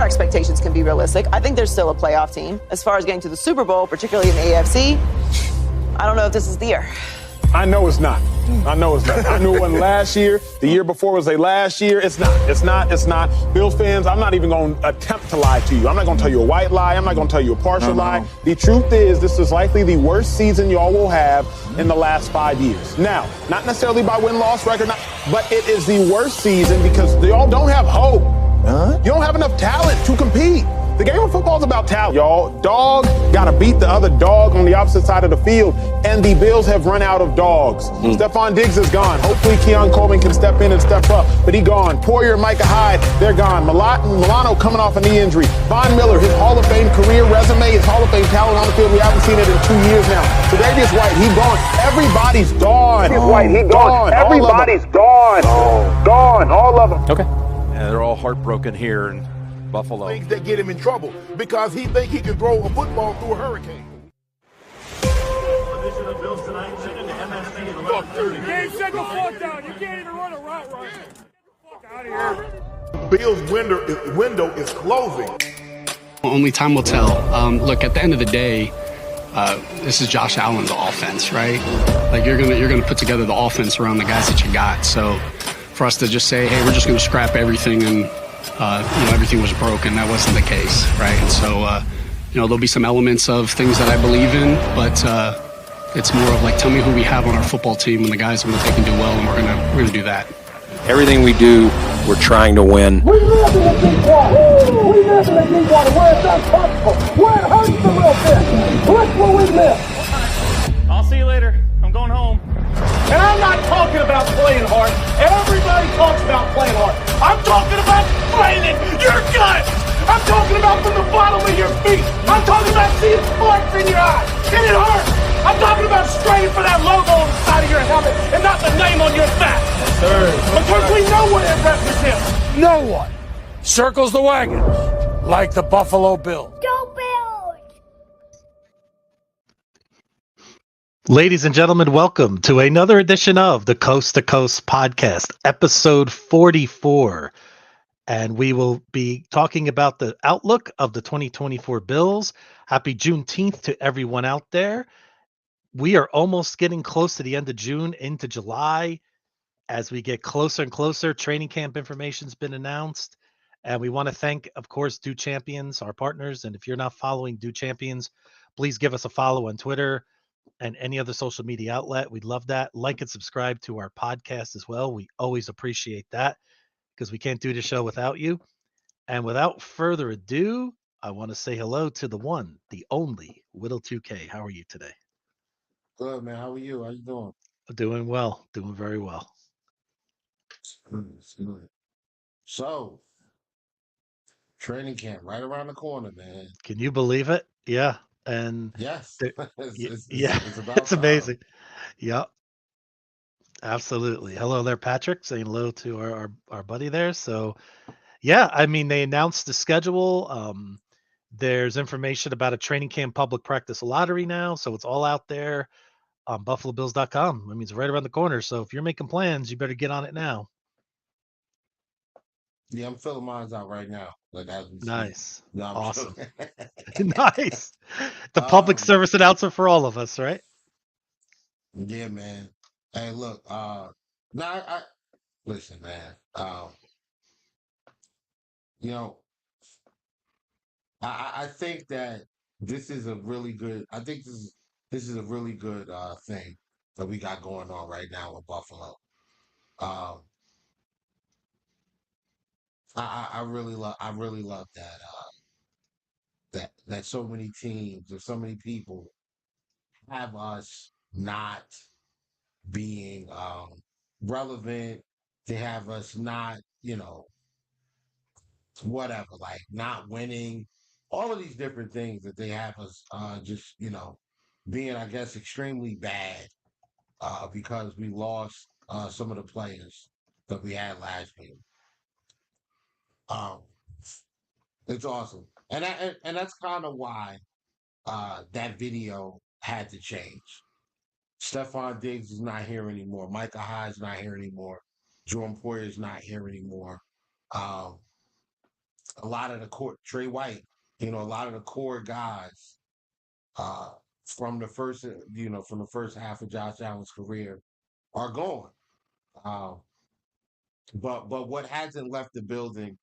expectations can be realistic. I think they're still a playoff team. As far as getting to the Super Bowl, particularly in the AFC, I don't know if this is the year. I know it's not. I know it's not. I knew it wasn't last year. The year before was a last year. It's not. It's not. It's not. Bills fans, I'm not even going to attempt to lie to you. I'm not going to tell you a white lie. I'm not going to tell you a partial lie. The truth is, this is likely the worst season y'all will have in the last 5 years. Now, not necessarily by win-loss record, but it is the worst season because y'all don't have hope. You don't have enough talent to compete. The game of football is about talent, y'all. Dog got to beat the other dog on the opposite side of the field, and the Bills have run out of dogs. Stephon Diggs is gone. Hopefully, Keon Coleman can step in and step up, but he gone. Poyer and Micah Hyde, they're gone. Milano coming off a knee injury. Von Miller, his Hall of Fame career resume, his Hall of Fame talent on the field, we haven't seen it in 2 years now. Tre'Davious White, he gone. Everybody's gone. Everybody's gone. Gone. All of them. Okay. Yeah, they're all heartbroken here in Buffalo. Things that get him in trouble because he think he can throw a football through a hurricane. Game set the fuck down. You can't even run a route right. Get the fuck out of here. Bill's window is closing. Only time will tell. Look, at the end of the day, this is Josh Allen's offense, right? Like you're gonna put together the offense around the guys that you got. So for us to just say, hey, we're just gonna scrap everything and everything was broken, that wasn't the case, right? And so there'll be some elements of things that I believe in, but it's more of like, tell me who we have on our football team and the guys and what they can do well, and we're gonna do that. Everything we do, we're trying to win. We live in a deep water. We live in a deep water where it's uncomfortable, where it hurts a little bit. Look where we live. I'll see you later. I'm going home. And I'm not talking about playing hard. Everybody talks about playing hard. I'm talking about playing your guts. I'm talking about from the bottom of your feet. I'm talking about seeing sparks in your eyes. And it hurts. I'm talking about straining for that logo on the side of your helmet and not the name on your back. Because we know what it represents. No one circles the wagons like the Buffalo Bills. Go Bills! Ladies and gentlemen, welcome to another edition of the Coast to Coast podcast, episode 44. And we will be talking about the outlook of the 2024 Bills. Happy Juneteenth to everyone out there. We are almost getting close to the end of June into July. As we get closer and closer, training camp information's been announced. And we want to thank, of course, Do Champions, our partners. And if you're not following Do Champions, please give us a follow on Twitter and any other social media outlet. We'd love that. Like and subscribe to our podcast as well. We always appreciate that because we can't do the show without you. And without further ado, I want to say hello to the one, the only Whittle 2K. How are you today? Good, man. How are you? How you doing? Doing well. Doing very well. Good. So, training camp right around the corner, man. Can you believe it? Yeah. And Yes. it's about it's amazing. Yep. Absolutely. Hello there, Patrick. Saying hello to our buddy there. So yeah, I mean, they announced the schedule. There's information about a training camp public practice lottery now. So it's all out there on buffalobills.com. I mean, it's right around the corner. So if you're making plans, you better get on it now. Yeah, I'm filling mine out right now. Like Nice. No, I'm Awesome. joking. Nice. The public service announcer for all of us, right? Yeah, man. Hey, look, listen, man. I think that this is a really good. I think this is a really good thing that we got going on right now with Buffalo. Um, I really love that so many teams or so many people have us not being relevant. They have us not, whatever, like not winning. All of these different things that they have us just, being, I guess, extremely bad because we lost some of the players that we had last year. Um, it's awesome, and that's kind of why that video had to change. Stephon Diggs is not here anymore. Micah Hyde's not here anymore. Jordan Poyer is not here anymore. Um, a lot of the core Trey White, a lot of the core guys uh, from the first half of Josh Allen's career are gone. Um, but what hasn't left the building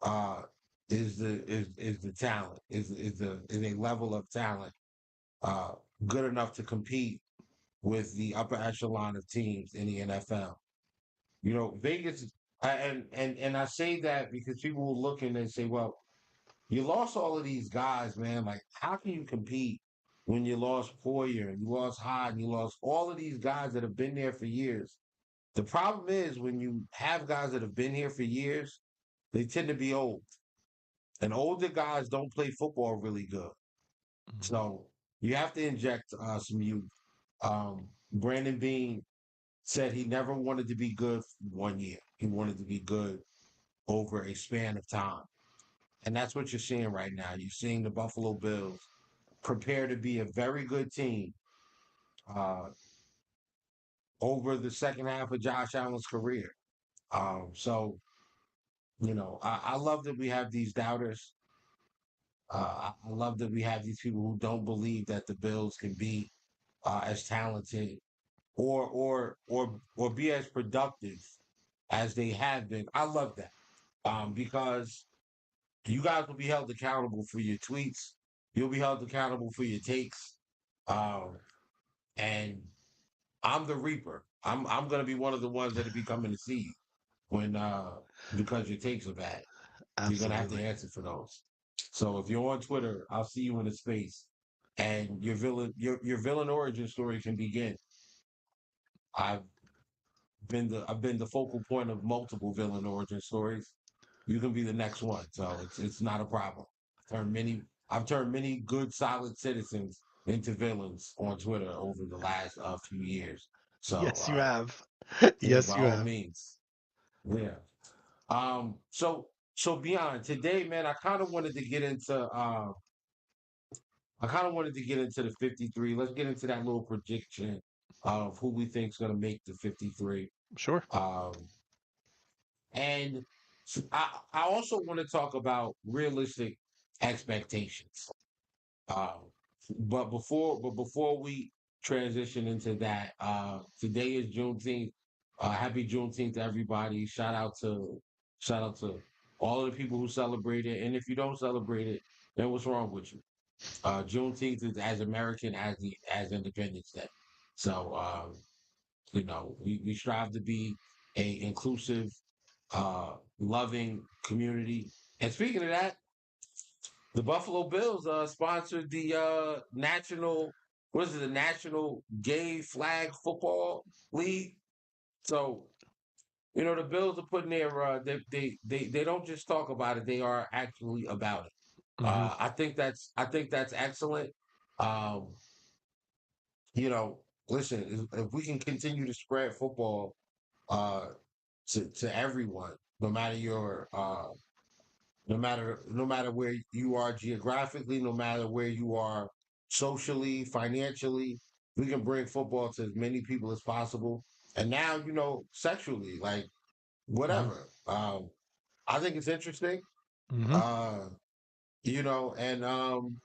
uh, is the talent, is a level of talent uh, good enough to compete with the upper echelon of teams in the NFL. Vegas, and I say that because people will look and they say, well, you lost all of these guys, man. Like, how can you compete when you lost Poyer and you lost Hyde and you lost all of these guys that have been there for years? The problem is when you have guys that have been here for years, they tend to be old. And older guys don't play football really good. So you have to inject some youth. Brandon Beane said he never wanted to be good 1 year. He wanted to be good over a span of time. And that's what you're seeing right now. You're seeing the Buffalo Bills prepare to be a very good team over the second half of Josh Allen's career. So, I love that we have these doubters. I love that we have these people who don't believe that the Bills can be as talented or be as productive as they have been. I love that because you guys will be held accountable for your tweets. You'll be held accountable for your takes. And I'm the reaper. I'm gonna be one of the ones that'll be coming to see you when because your takes are bad. Absolutely. You're gonna have to answer for those. So if you're on Twitter, I'll see you in the space, and your villain origin story can begin. I've been the focal point of multiple villain origin stories. You can be the next one, so it's not a problem. I've turned many good, solid citizens into villains on Twitter over the last few years. So Yes, you have. yeah, Yes, by you all have. means, yeah. So beyond today, man, I kind of wanted to get into the 53. Let's get into that little prediction of who we think is going to make the 53. Sure. And I also want to talk about realistic expectations. But before we transition into that, today is Juneteenth. Happy Juneteenth to everybody. Shout out to all of the people who celebrate it. And if you don't celebrate it, then what's wrong with you? Juneteenth is as American as Independence Day. So we strive to be a inclusive, loving community. And speaking of that, the Buffalo Bills sponsored the the National Gay Flag Football League. So the Bills are putting their they don't just talk about it; they are actually about it. I think that's excellent. Um, Listen, if we can continue to spread football uh, to everyone, no matter your no matter where you are geographically, no matter where you are socially, financially, we can bring football to as many people as possible. And now, sexually, like whatever. I think it's interesting. And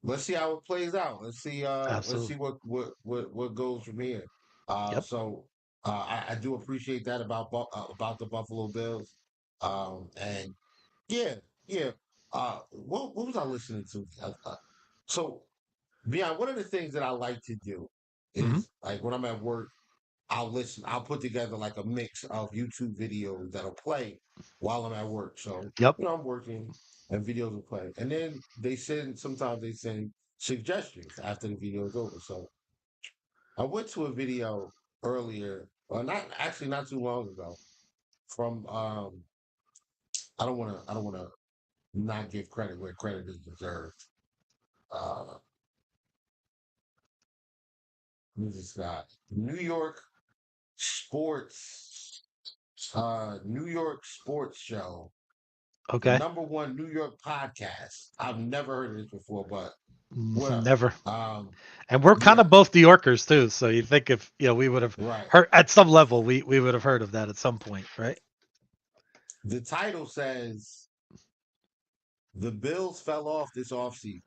let's see how it plays out. Let's see Absolutely. what goes from here. Yep. So I do appreciate that about the Buffalo Bills. And yeah, yeah. What was I listening to? So beyond one of the things that I like to do is like when I'm at work, I'll put together like a mix of YouTube videos that'll play while I'm at work. So Yep. I'm working and videos will play. And then sometimes they send suggestions after the video is over. So I went to a video earlier, or not too long ago, from I don't wanna not give credit where credit is deserved. Uh who's this guy? New York Sports Show, the Okay. *1 New York podcast. I've never heard of this before, but whatever. Never. And we're kind Yeah, of both New Yorkers too, so you think if we would have right. heard at some level, we would have heard of that at some point, right? The title says the Bills fell off this offseason.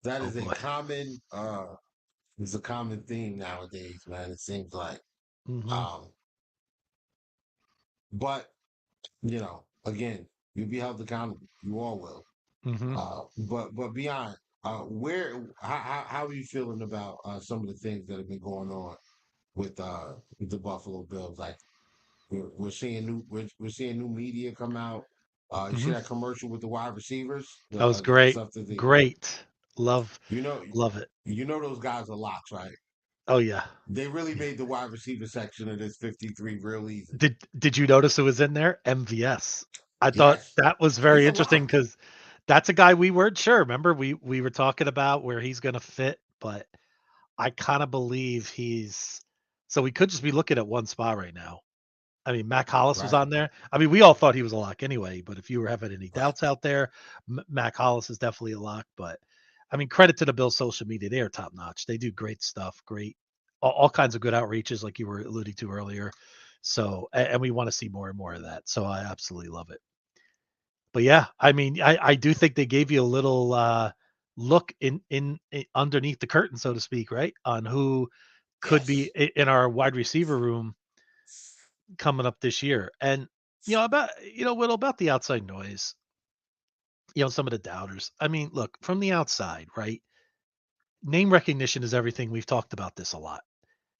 That Oh is a boy. common it's a common theme nowadays, man. It seems like. Hmm. Um, but again, you'll be held accountable. You all will. Hmm. But beyond, how are you feeling about some of the things that have been going on with the Buffalo Bills? Like we're seeing new media come out. You see Hmm. that commercial with the wide receivers, That was the great. stuff that they Great. Love, you know love it. those guys are locks, right? Oh yeah. They really made the wide receiver section of this 53 real easy. Did you notice who was in there? MVS. I thought Yes, that was he's very a interesting lock. because that's a guy we weren't sure. Remember, we were talking about where he's going to fit, but I kind of believe he's. So we could just be looking at one spot right now. I mean, Mac Hollis was Right, on there. I mean, we all thought he was a lock anyway, but if you were having any right. doubts out there, Mac Hollis is definitely a lock. But I mean, credit to the Bills social media. They are top notch. They do great stuff, great, all kinds of good outreaches, like you were alluding to earlier. So, and we want to see more and more of that. So I absolutely love it. But yeah, I mean, I do think they gave you a little look in underneath the curtain, so to speak, right? On who could be Yes. in our wide receiver room coming up this year. And Will, about the outside noise, some of the doubters. I mean, look, from the outside, right? Name recognition is everything. We've talked about this a lot.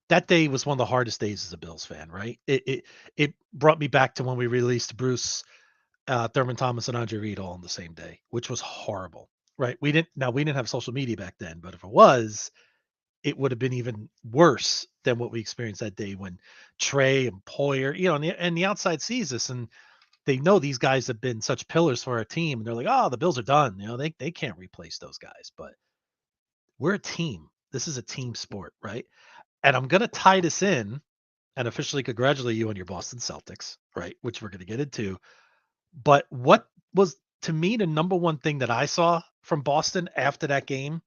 That day was one of the hardest days as a Bills fan, right? It brought me back to when we released Bruce, Thurman Thomas, and Andre Reed all on the same day, which was horrible, right? We didn't have social media back then, but if it was, it would have been even worse than what we experienced that day when Trey and Poyer, and the outside sees this and they know these guys have been such pillars for our team, and they're like, "Oh, the Bills are done." They can't replace those guys, but we're a team. This is a team sport, right? And I'm gonna tie this in and officially congratulate you on your Boston Celtics, right? Which we're gonna get into. But what was to me the number one thing that I saw from Boston after that game?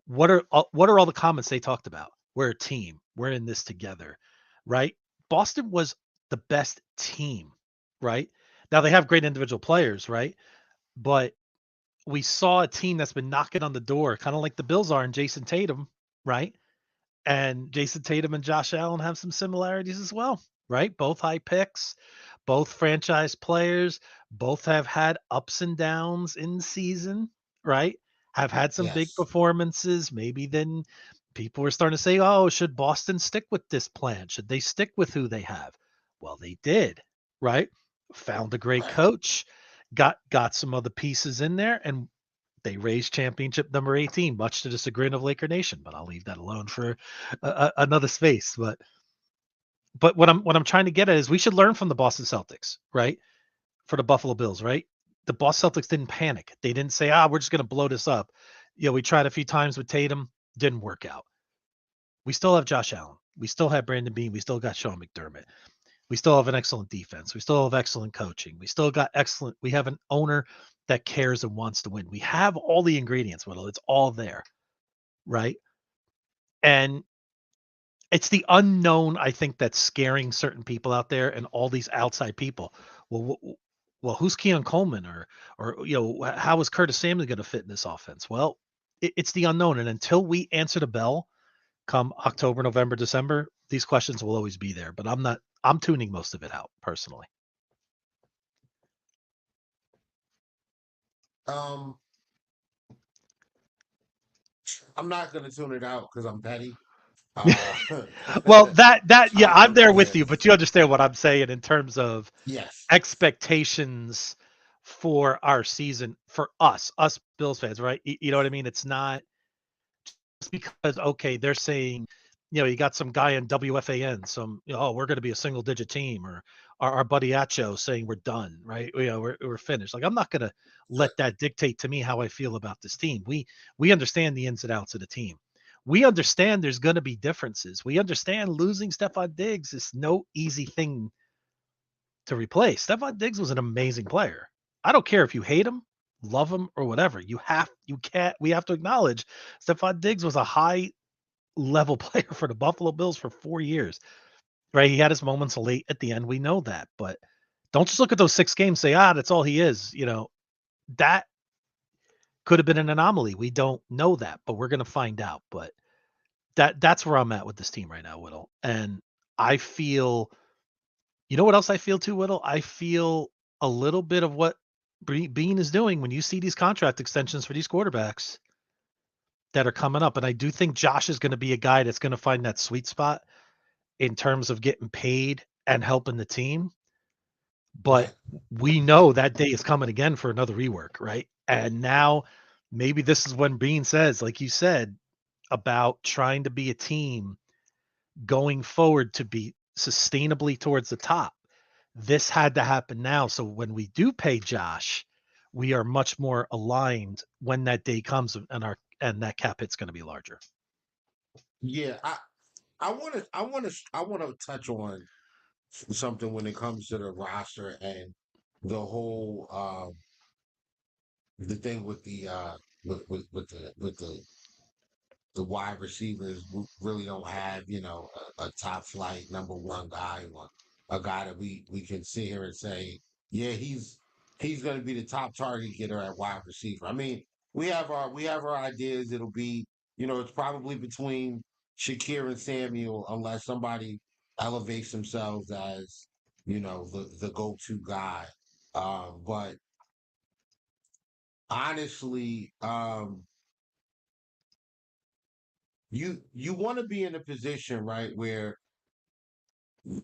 What are all the comments they talked about? We're a team. We're in this together, right? Boston was the best team, right? Now they have great individual players, right? But we saw a team that's been knocking on the door, kind of like the Bills are and Jason Tatum, right? And Jason Tatum and Josh Allen have some similarities as well, right? Both high picks, both franchise players, both have had ups and downs in season, right? Have had some big Yes. performances. Maybe then people were starting to say, oh, should Boston stick with this plan? Should they stick with who they have? Well, they did, right? Found a great Right. coach, got some other pieces in there, and they raised championship number 18, much to the chagrin of Laker Nation, but I'll leave that alone for another space. But what I'm trying to get at is we should learn from the Boston Celtics, right? For the Buffalo Bills, right? The Boston Celtics didn't panic. They didn't say, we're just going to blow this up. We tried a few times with Tatum, didn't work out. We still have Josh Allen. We still have Brandon Bean. We still got Sean McDermott. We still have an excellent defense. We still have excellent coaching. We have an owner that cares and wants to win. We have all the ingredients, Whittle. It's all there, right? And it's the unknown, I think, that's scaring certain people out there and all these outside people. Well, who's Keon Coleman or how is Curtis Samuel going to fit in this offense? Well, it's the unknown, and until we answer the bell, come October, November, December, these questions will always be there. But I'm tuning most of it out personally. Um, I'm not gonna tune it out because I'm petty. Uh, Well, yeah, I'm there with you, but yes, you understand what I'm saying in terms of yes, expectations for our season for us Bills fans, right? You know what I mean? It's not just because they're saying, you got some guy in WFAN, we're going to be a single digit team, or our buddy Acho saying we're done, right? We're finished. Like I'm not going to let that dictate to me how I feel about this team. We understand the ins and outs of the team. We understand there's going to be differences. We understand losing Stephon Diggs is no easy thing to replace. Stephon Diggs was an amazing player. I don't care if you hate him, love him, or whatever. We have to acknowledge Stephon Diggs was a high level player for the Buffalo Bills for 4 years, right? He had his moments late at the end. We know that, but Don't just look at those 6 games, say, that's all he is. That could have been an anomaly. We don't know that, but we're going to find out. But that's where I'm at with this team right now, Whittle. And I feel, what else I feel too, Whittle? I feel a little bit of what Bean is doing when you see these contract extensions for these quarterbacks that are coming up. And I do think Josh is going to be a guy that's going to find that sweet spot in terms of getting paid and helping the team. But we know that day is coming again for another rework, right? And now maybe this is when Bean says, like you said, about trying to be a team going forward to be sustainably towards the top. This had to happen now. So when we do pay Josh, we are much more aligned when that day comes, and that cap hit's going to be larger. Yeah, I want to touch on something when it comes to the roster and the whole the thing with the the wide receivers. We really don't have a top flight number one guy, or a guy that we can sit here and say, yeah, he's going to be the top target getter at wide receiver. I mean, we have our ideas. It'll be it's probably between Shakir and Samuel, unless somebody elevates themselves as the go-to guy. But honestly, you want to be in a position, right, where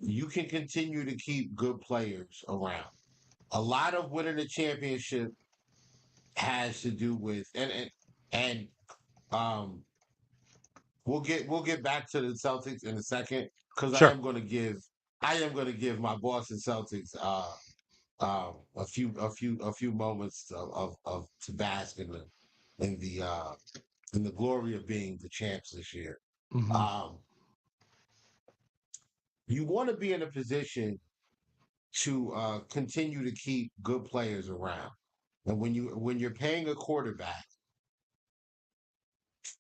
you can continue to keep good players around. A lot of winning a championship has to do with and um we'll get back to the Celtics in a second, because Sure. I am going to give my Boston Celtics a few moments of to bask in the glory of being the champs this year. Mm-hmm. You want to be in a position to continue to keep good players around, and when you're paying a quarterback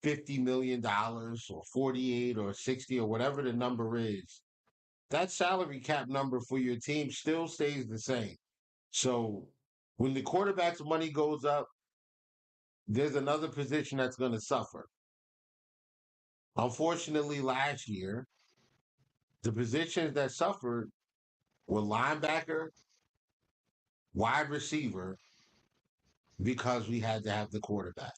$50 million or 48 or 60 or whatever the number is, that salary cap number for your team still stays the same. So when the quarterback's money goes up, there's another position that's going to suffer. Unfortunately, last year, the positions that suffered were linebacker, wide receiver, because we had to have the quarterback.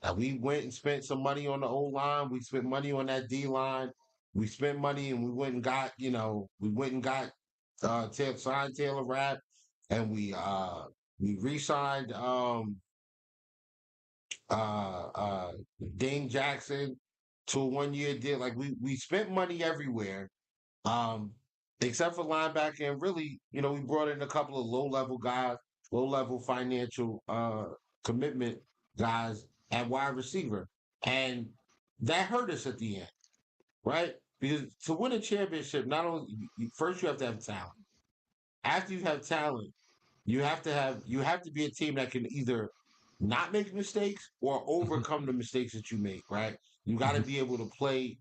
Now, we went and spent some money on the O line. We spent money on that D line. We spent money, and we went and got signed Taylor Rapp, and we re-signed Dane Jackson to a 1-year deal. Like, we spent money everywhere, except for linebacker, and really, we brought in a couple of low-level guys, low-level financial commitment guys at wide receiver, and that hurt us at the end, right? Because to win a championship, not only first you have to have talent. After you have talent, you have to be a team that can either not make mistakes or overcome the mistakes that you make, right? You got to be able to play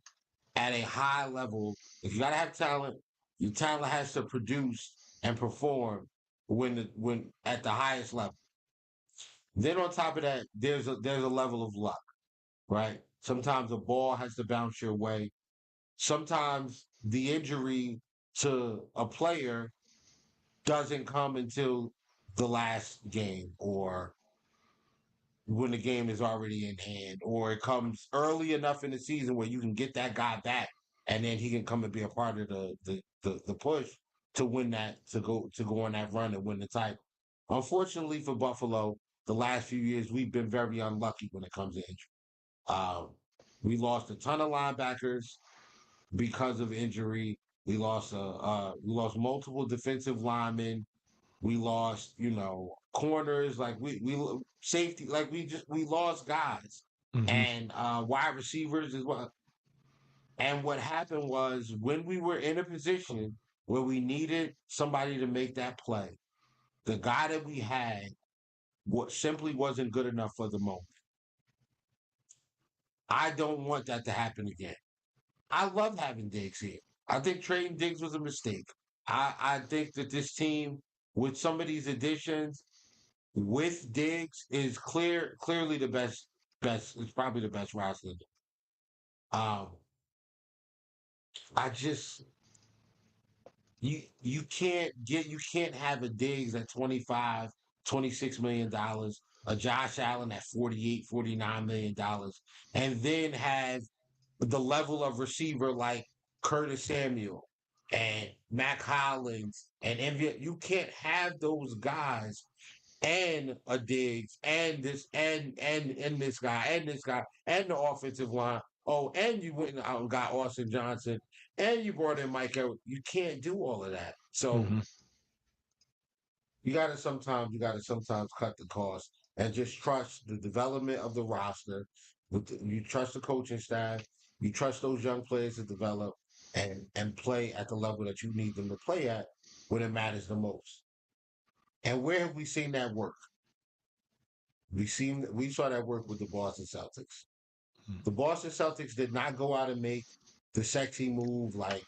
at a high level. If you got to have talent, your talent has to produce and perform when at the highest level. Then on top of that, there's a level of luck, right? Sometimes the ball has to bounce your way. Sometimes the injury to a player doesn't come until the last game, or when the game is already in hand, or it comes early enough in the season where you can get that guy back, and then he can come and be a part of the push to win that, to go on that run and win the title. Unfortunately for Buffalo, the last few years we've been very unlucky when it comes to injury. We lost a ton of linebackers because of injury. We lost multiple defensive linemen. We lost, corners, like we safety, like we lost guys, and wide receivers as well. And what happened was, when we were in a position where we needed somebody to make that play, the guy that we had simply wasn't good enough for the moment. I don't want that to happen again. I love having Diggs here. I think trading Diggs was a mistake. I think that this team, with some of these additions, with Diggs, is clearly the best. It's probably the best roster. Um, I just you can't have a Diggs at 25, 26 million dollars, a Josh Allen at 48, 49 million dollars, and then have the level of receiver like Curtis Samuel and Mac Hollins and MVP. You can't have those guys and a Diggs and this and this guy and this guy and the offensive line. Oh, and you went out and got Austin Johnson and you brought in Mike Evans. You can't do all of that. So Mhm. you gotta sometimes cut the cost and just trust the development of the roster. You trust the coaching staff. You trust those young players to develop and play at the level that you need them to play at when it matters the most. And where have we seen that work? We saw that work with the Boston Celtics. The Boston Celtics did not go out and make the sexy move like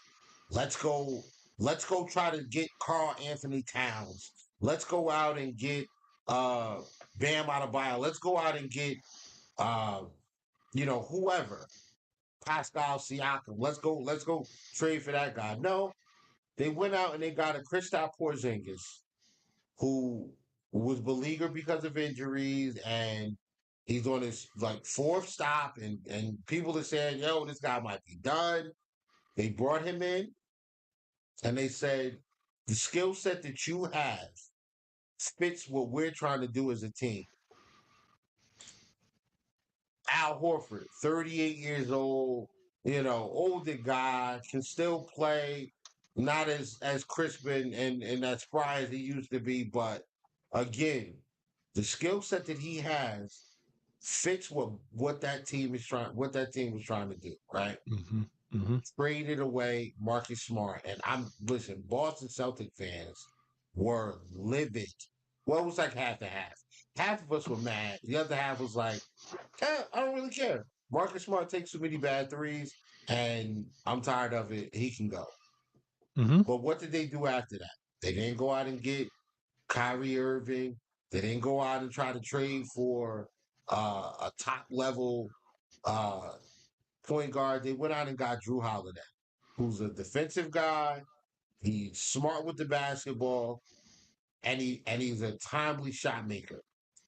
let's go try to get Carl Anthony Towns. Let's go out and get Bam Adebayo. Let's go out and get uh whoever. Pascal Siakam. Let's go trade for that guy. No, they went out and they got a Kristaps Porzingis who was beleaguered because of injuries and he's on his like fourth stop and people are saying, yo, this guy might be done. They brought him in and they said the skill set that you have fits what we're trying to do as a team. Al Horford, 38 years old, older guy, can still play, not as crisp and as spry as he used to be, but again, the skill set that he has fits what that team was trying to do, right? Mhm. Mhm. Traded away Marcus Smart. And listen, Boston Celtic fans were livid. Well, it was like half and half. Half of us were mad. The other half was like, I don't really care. Marcus Smart takes too many bad threes, and I'm tired of it. He can go. Mhm. But what did they do after that? They didn't go out and get Kyrie Irving. They didn't go out and try to trade for a top level point guard. They went out and got Drew Holiday, who's a defensive guy. He's smart with the basketball, and he's a timely shot maker.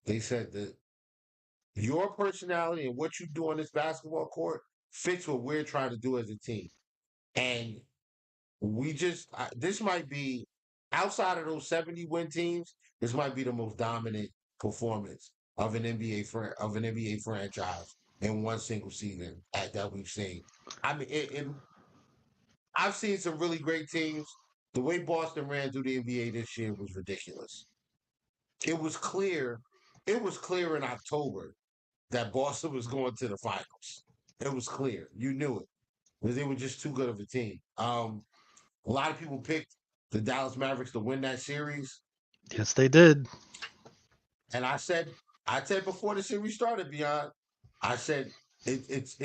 They said that your personality and what you do on this basketball court fits what we're trying to do as a team. And this might be outside of those 70 win teams. This might be the most dominant performance of an NBA franchise in one single season that we've seen. I mean, I've seen some really great teams. The way Boston ran through the NBA this year was ridiculous. It was clear. It was clear in October that Boston was going to the finals. It was clear. You knew it because they were just too good of a team. A lot of people picked the Dallas Mavericks to win that series, Yes, they did. and I said before the series started, Beyond, I said it's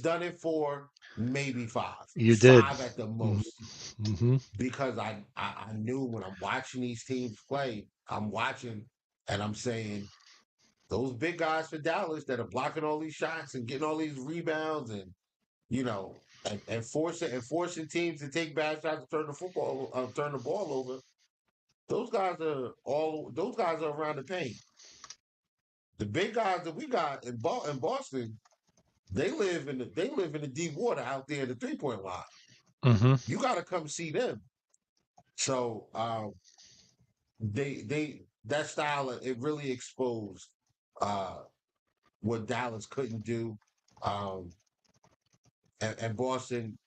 done it for maybe You did. five at the most. Mm-hmm. Because I knew when I'm watching these teams play, I'm watching and I'm saying those big guys for Dallas that are blocking all these shots and getting all these rebounds and and forcing teams to take bad shots to turn the ball over. Those guys are around the paint. The big guys that we got in Boston, they live in the deep water out there at the 3-point line. Mm-hmm. You got to come see them. So that style it really exposed what Dallas couldn't do, and Boston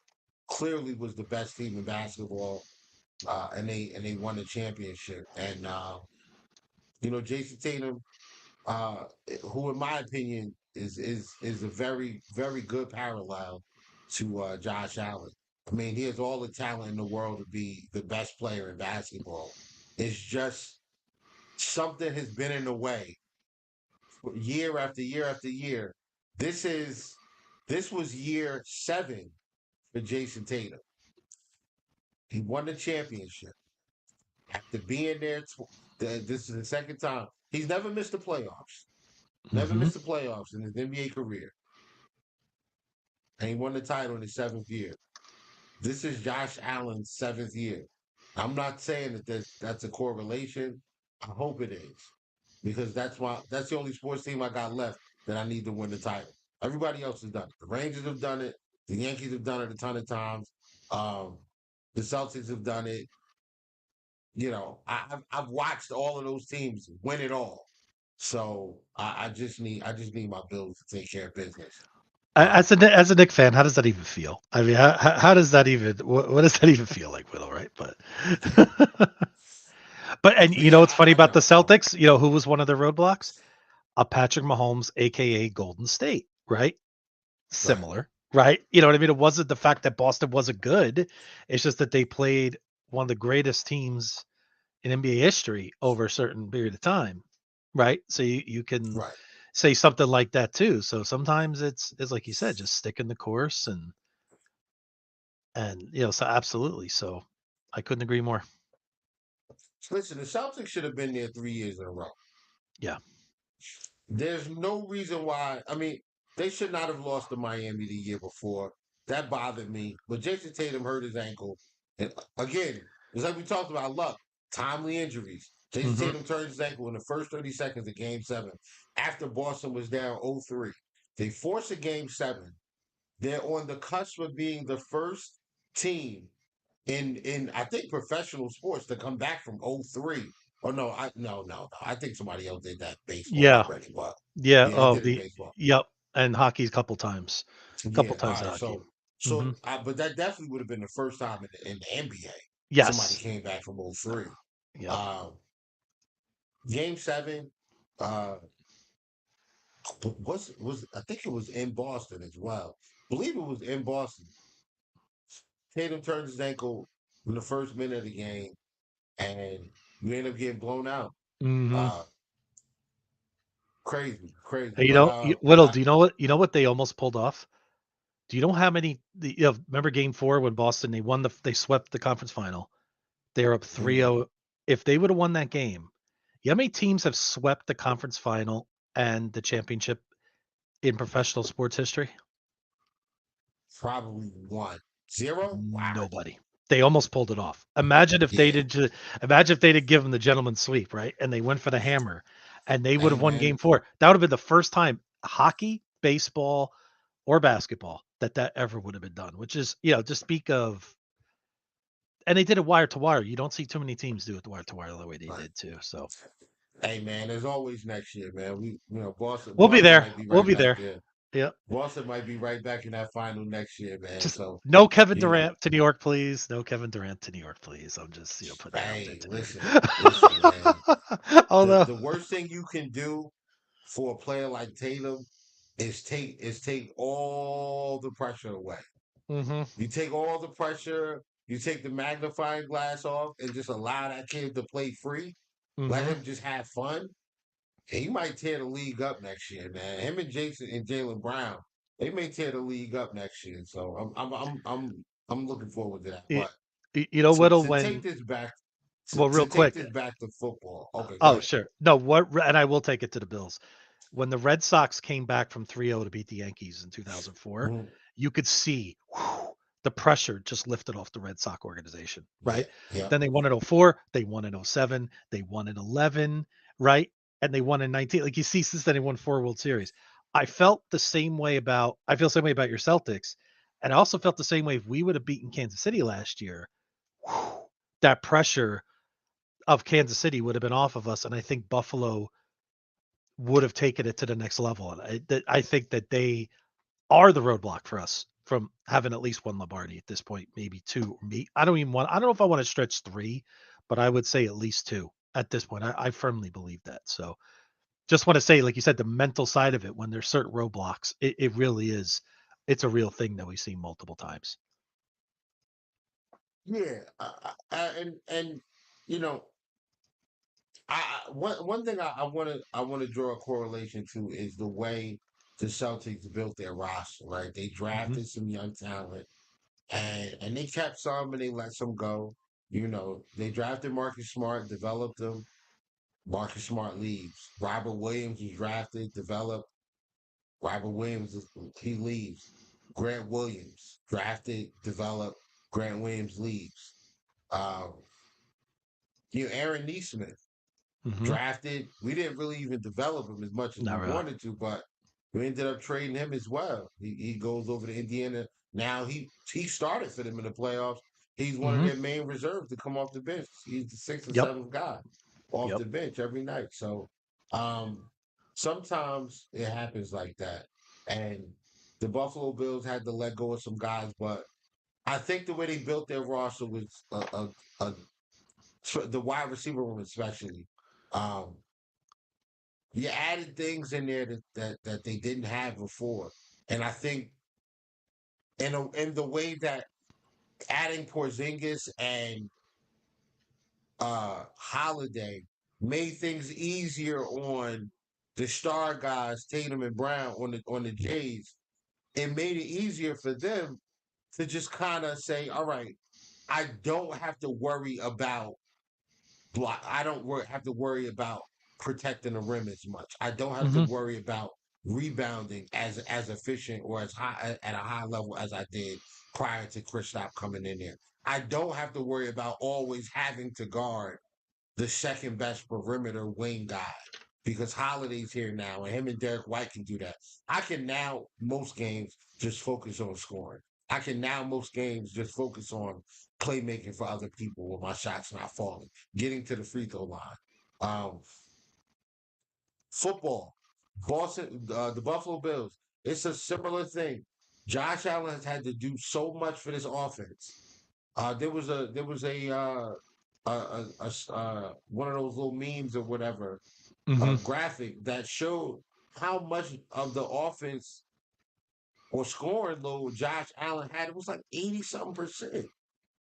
clearly was the best team in basketball, and they won the championship. And Jason Tatum, who in my opinion is a very very good parallel to Josh Allen. I mean, he has all the talent in the world to be the best player in basketball. It's just something has been in the way year after year after year. This was year 7 for Jason Tatum. He won the championship. After being there, this is the second time. He's never missed the playoffs. Never Mm-hmm. missed the playoffs in his NBA career. And he won the title in his 7th year. This is Josh Allen's 7th year. I'm not saying that that's a correlation. I hope it is. Because that's the only sports team I got left that I need to win the title. Everybody else has done it. The Rangers have done it. The Yankees have done it a ton of times. The Celtics have done it. I've watched all of those teams win it all. So I just need my Bills to take care of business. As a Knicks fan, how does that even feel? I mean, how does that even what does that even feel like, Will? Right, but and you know what's funny about the Celtics? You know who was one of their roadblocks? Patrick Mahomes, aka Golden State, right? Similar, right? You know what I mean? It wasn't the fact that Boston wasn't good; it's just that they played one of the greatest teams in NBA history over a certain period of time, right? So you can say something like that too. So sometimes it's like you said, just stick in the course and so absolutely. So I couldn't agree more. Listen, the Celtics should have been there 3 years in a row. Yeah. There's no reason why. I mean, they should not have lost to Miami the year before. That bothered me. But Jason Tatum hurt his ankle. And again, it's like we talked about luck, timely injuries. Jason Tatum turned his ankle in the first 30 seconds of Game 7 after Boston was down 0-3. They force a Game 7. They're on the cusp of being the first team in I think professional sports to come back from 0-3. Oh no, no. I think somebody else did that baseball Yeah. already, but Yeah. they Oh, did it baseball. yep. And hockey a couple times. Yeah, all In right. hockey. But that definitely would have been the first time in the NBA Yes. somebody came back from 0-3. Yeah. Game 7, was I think it was in Boston as well. I believe it was in Boston. Tatum turns his ankle in the first minute of the game, and you end up getting blown out. Crazy. Hey, But Whittle, do you know what they almost pulled off? Do you know how many? Remember Game 4 when Boston they swept the conference final. They're up 3-0. If they would have won that game, you know how many teams have swept the conference final and the championship in professional sports history? Probably 0. Wow. Nobody. They almost pulled it off. Imagine if they did. Imagine if they did give them the gentleman's sweep, right? And they went for the hammer, and they would have won Game 4. That would have been the first time hockey, baseball, or basketball that ever would have been done. Which is, to speak of. And they did it wire to wire. You don't see too many teams do it wire to wire the way they did too. So, hey man, there's always next year, man. Boston. We'll be there. Might be We'll right be back there. Yeah. Boston might be right back in that final next year, man. Just so no Kevin Durant to New York, please. No Kevin Durant to New York, please. I'm just putting hey, it out listen, man. Although the worst thing you can do for a player like Tatum is take all the pressure away. You take all the pressure, you take the magnifying glass off, and just allow that kid to play free. Let him just have fun. And he might tear the league up next year, man. Him and Jason and Jaylen Brown, they may tear the league up next year. So I'm looking forward to that. But you know what'll to take this back. Real quick. Take this back to football. Okay. Oh, sure. No, and I will take it to the Bills. When the Red Sox came back from 3-0 to beat the Yankees in 2004, you could see the pressure just lifted off the Red Sox organization, right? Yeah. Then they won in 04, they won in 07, they won in 11, right? And they won in 19. Like you see, since then they won 4 World Series. I feel the same way about your Celtics. And I also felt the same way if we would have beaten Kansas City last year, that pressure of Kansas City would have been off of us. And I think Buffalo would have taken it to the next level. And I think that they are the roadblock for us from having at least 1 Lombardi at this point, maybe 2. I don't know if I want to stretch 3, but I would say at least 2 at this point. I firmly believe that. So just want to say, like you said, the mental side of it, when there's certain roadblocks, it really is. It's a real thing that we've seen multiple times. Yeah. And one thing I want to draw a correlation to is the way the Celtics built their roster, right? They drafted some young talent, and they kept some and they let some go. You know, they drafted Marcus Smart, developed him. Marcus Smart leaves. Robert Williams was drafted, developed. Robert Williams, he leaves. Grant Williams, drafted, developed. Grant Williams leaves. Um, Aaron Neesmith, Mhm. drafted. We didn't really even develop him as much as Not we really. wanted to, but we ended up trading him as well. He goes over to Indiana. Now he started for them in the playoffs. He's one of Mhm. their main reserves to come off the bench. He's the sixth or Yep. seventh guy off Yep. the bench every night. So sometimes it happens like that. And the Buffalo Bills had to let go of some guys, but I think the way they built their roster was the wide receiver room especially. Um, you added things in there that they didn't have before, and I think in the way that adding Porzingis and Holiday made things easier on the star guys, Tatum and Brown on the Jays. It made it easier for them to just kind of say, "All right, I don't have to worry about block. I don't have to worry about protecting the rim as much. I don't have to Mhm. worry about rebounding as efficient or as high at a high level as I did prior to Kristaps coming in there. I don't have to worry about always having to guard the second best perimeter wing guy because Holiday's here now, and him and Derek White can do that. I can now most games just focus on scoring. I can now most games just focus on playmaking for other people with my shots not falling, getting to the free throw line. Um, Football, Boston, the Buffalo Bills. It's a similar thing. Josh Allen has had to do so much for this offense. There was one of those little memes or whatever, a Mhm. graphic that showed how much of the offense or scoring load Josh Allen had. It was like 80 something percent.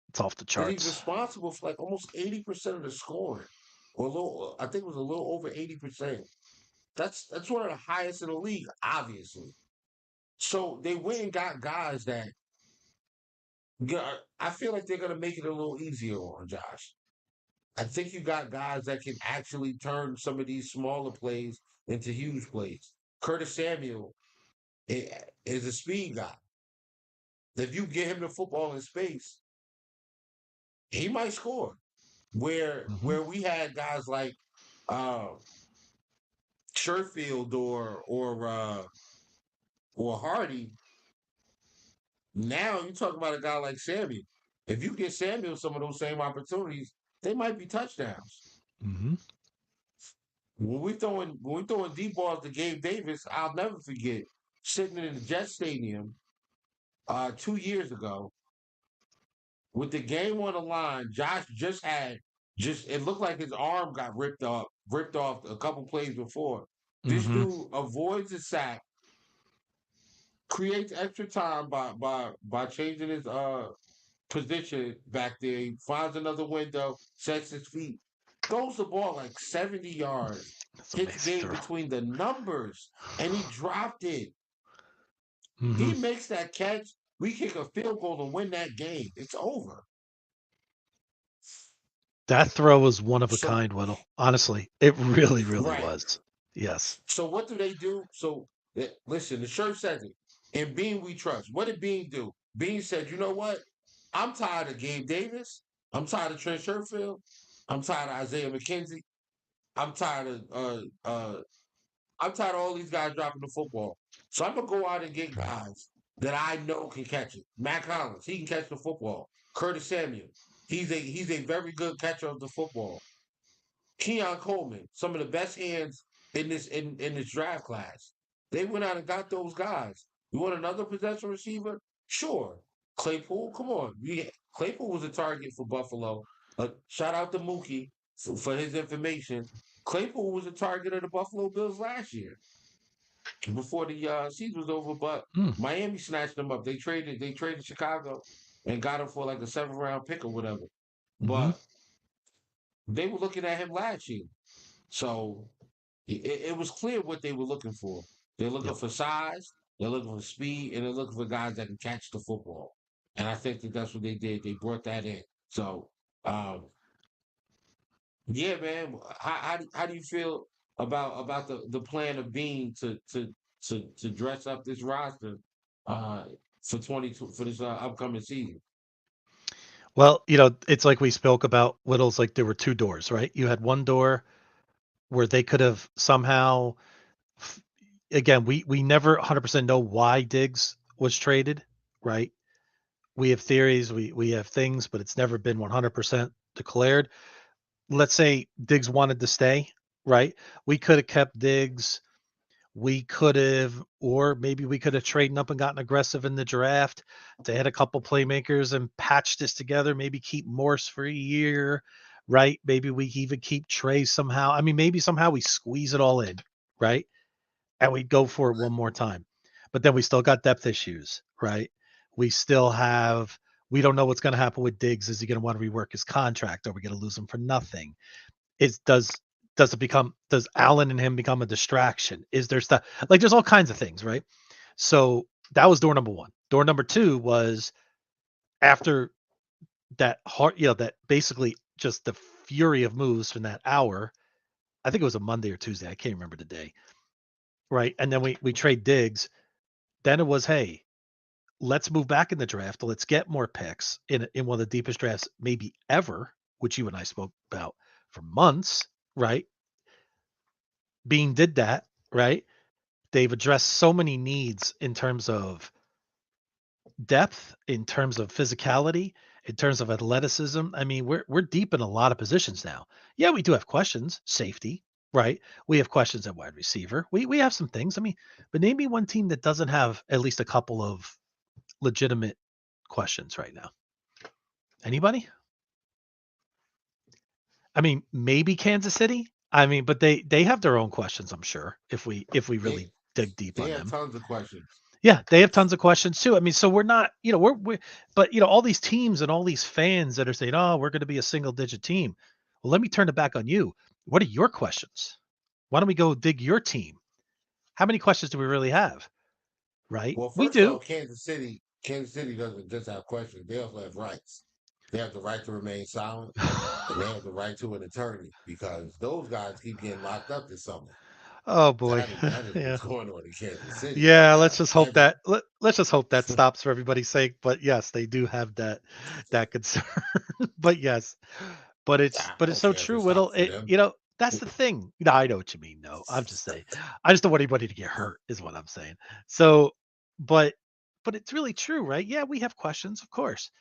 It's off the That he's charts. responsible for like almost 80% of the scoring. Or a little, I think it was a little over 80%. That's one of the highest in the league, obviously. So they went and got guys that I feel like they're gonna make it a little easier on Josh. I think you got guys that can actually turn some of these smaller plays into huge plays. Curtis Samuel is a speed guy. If you get him the football in space, he might score. Mhm. Where we had guys like uh, Sherfield or Hardy. Now you talk about a guy like Samuel. If you get Samuel some of those same opportunities, they might be touchdowns. Mhm. When we throwing deep balls to Gabe Davis, I'll never forget sitting in the Jet Stadium 2 years ago with the game on the line. Josh just it looked like his arm got ripped off a couple plays before. This Mhm. dude avoids the sack, creates extra time by changing his position back there. He finds another window, sets his feet, throws the ball like 70 yards, That's hits amazing Gabe throw. between the numbers, and he dropped it. He Mhm. makes that catch. We kick a field goal to win that game. It's over. That throw was one of a So, kind, Whittle. Honestly, it really, really right. was. Yes. So what do they do? So listen, the shirt says it. In Bean we trust. What did Bean do? Bean said, you know what? I'm tired of Gabe Davis. I'm tired of Trent Sherfield. I'm tired of Isaiah McKenzie. I'm tired of I'm tired of all these guys dropping the football. So I'm gonna go out and get guys that I know can catch it. Matt Collins, he can catch the football. Curtis Samuel, he's a very good catcher of the football. Keon Coleman, some of the best hands in this draft class. They went out and got those guys. You want another possession receiver? Sure. Claypool, come on. Claypool was a target for Buffalo. Shout out to Mookie for his information. Claypool was a target of the Buffalo Bills last year before the season was over, but Mm. Miami snatched him up. They traded Chicago and got him for like a 7th round pick or whatever. Mhm. But they were looking at him last year. So it was clear what they were looking for. They're looking Yep. for size, they're looking for speed, and they're looking for guys that can catch the football. and I think that that's what they did. They brought that in. So, yeah, man. How do you feel about the plan of Bean to dress up this roster for 22 for this upcoming season? Well, it's like we spoke about Whittle's, like there were two doors, right? You had one door where they could have somehow, again, we never 100% know why Diggs was traded, right? We have theories, we have things, but it's never been 100% declared. Let's say Diggs wanted to stay, right? We could have kept Diggs. We could have, or maybe we could have traded up and gotten aggressive in the draft to hit a couple playmakers and patch this together. Maybe keep Morse for a year, right? Maybe we even keep Trey somehow. I mean, maybe somehow we squeeze it all in, right? And we go for it one more time. But then we still got depth issues, right? We still have, we don't know what's going to happen with Diggs. Is he going to want to rework his contract? Are we going to lose him for nothing? Does Allen and him become a distraction? Is there stuff like there's all kinds of things, right? So that was door number one. Door number two was after that that basically just the fury of moves from that hour. I think it was a Monday or Tuesday. I can't remember the day. Right. And then we trade Diggs. Then it was, hey, let's move back in the draft. Let's get more picks in one of the deepest drafts maybe ever, which you and I spoke about for months, right? Bean did that, right? They've addressed so many needs in terms of depth, in terms of physicality, in terms of athleticism. I mean, we're deep in a lot of positions now. Yeah, we do have questions, safety, right? We have questions at wide receiver. We have some things. I mean, but name me one team that doesn't have at least a couple of legitimate questions right now. Anybody? I mean, maybe Kansas City. I mean, but they have their own questions, I'm sure, if we really dig deep on them. They have tons of questions. Yeah, they have tons of questions too. I mean, so we're not, but all these teams and all these fans that are saying, "Oh, we're going to be a single digit team." Well, let me turn it back on you. What are your questions? Why don't we go dig your team? How many questions do we really have? Right? Well, We first of do. all, Kansas City doesn't just have questions; they also have rights. They have the right to remain silent, and they have the right to an attorney because those guys keep getting locked up this summer. Oh boy. That is Yeah. what's going on in Kansas City right Yeah, now. let's just hope let's just hope that stops for everybody's sake. But yes, they do have that concern. But yes, but it's I don't so care if true, it Whittle. stops for them. That's the thing. I know what you mean. No, I'm just saying. I just don't want anybody to get hurt, is what I'm saying. So, but it's really true, right? Yeah, we have questions, of course.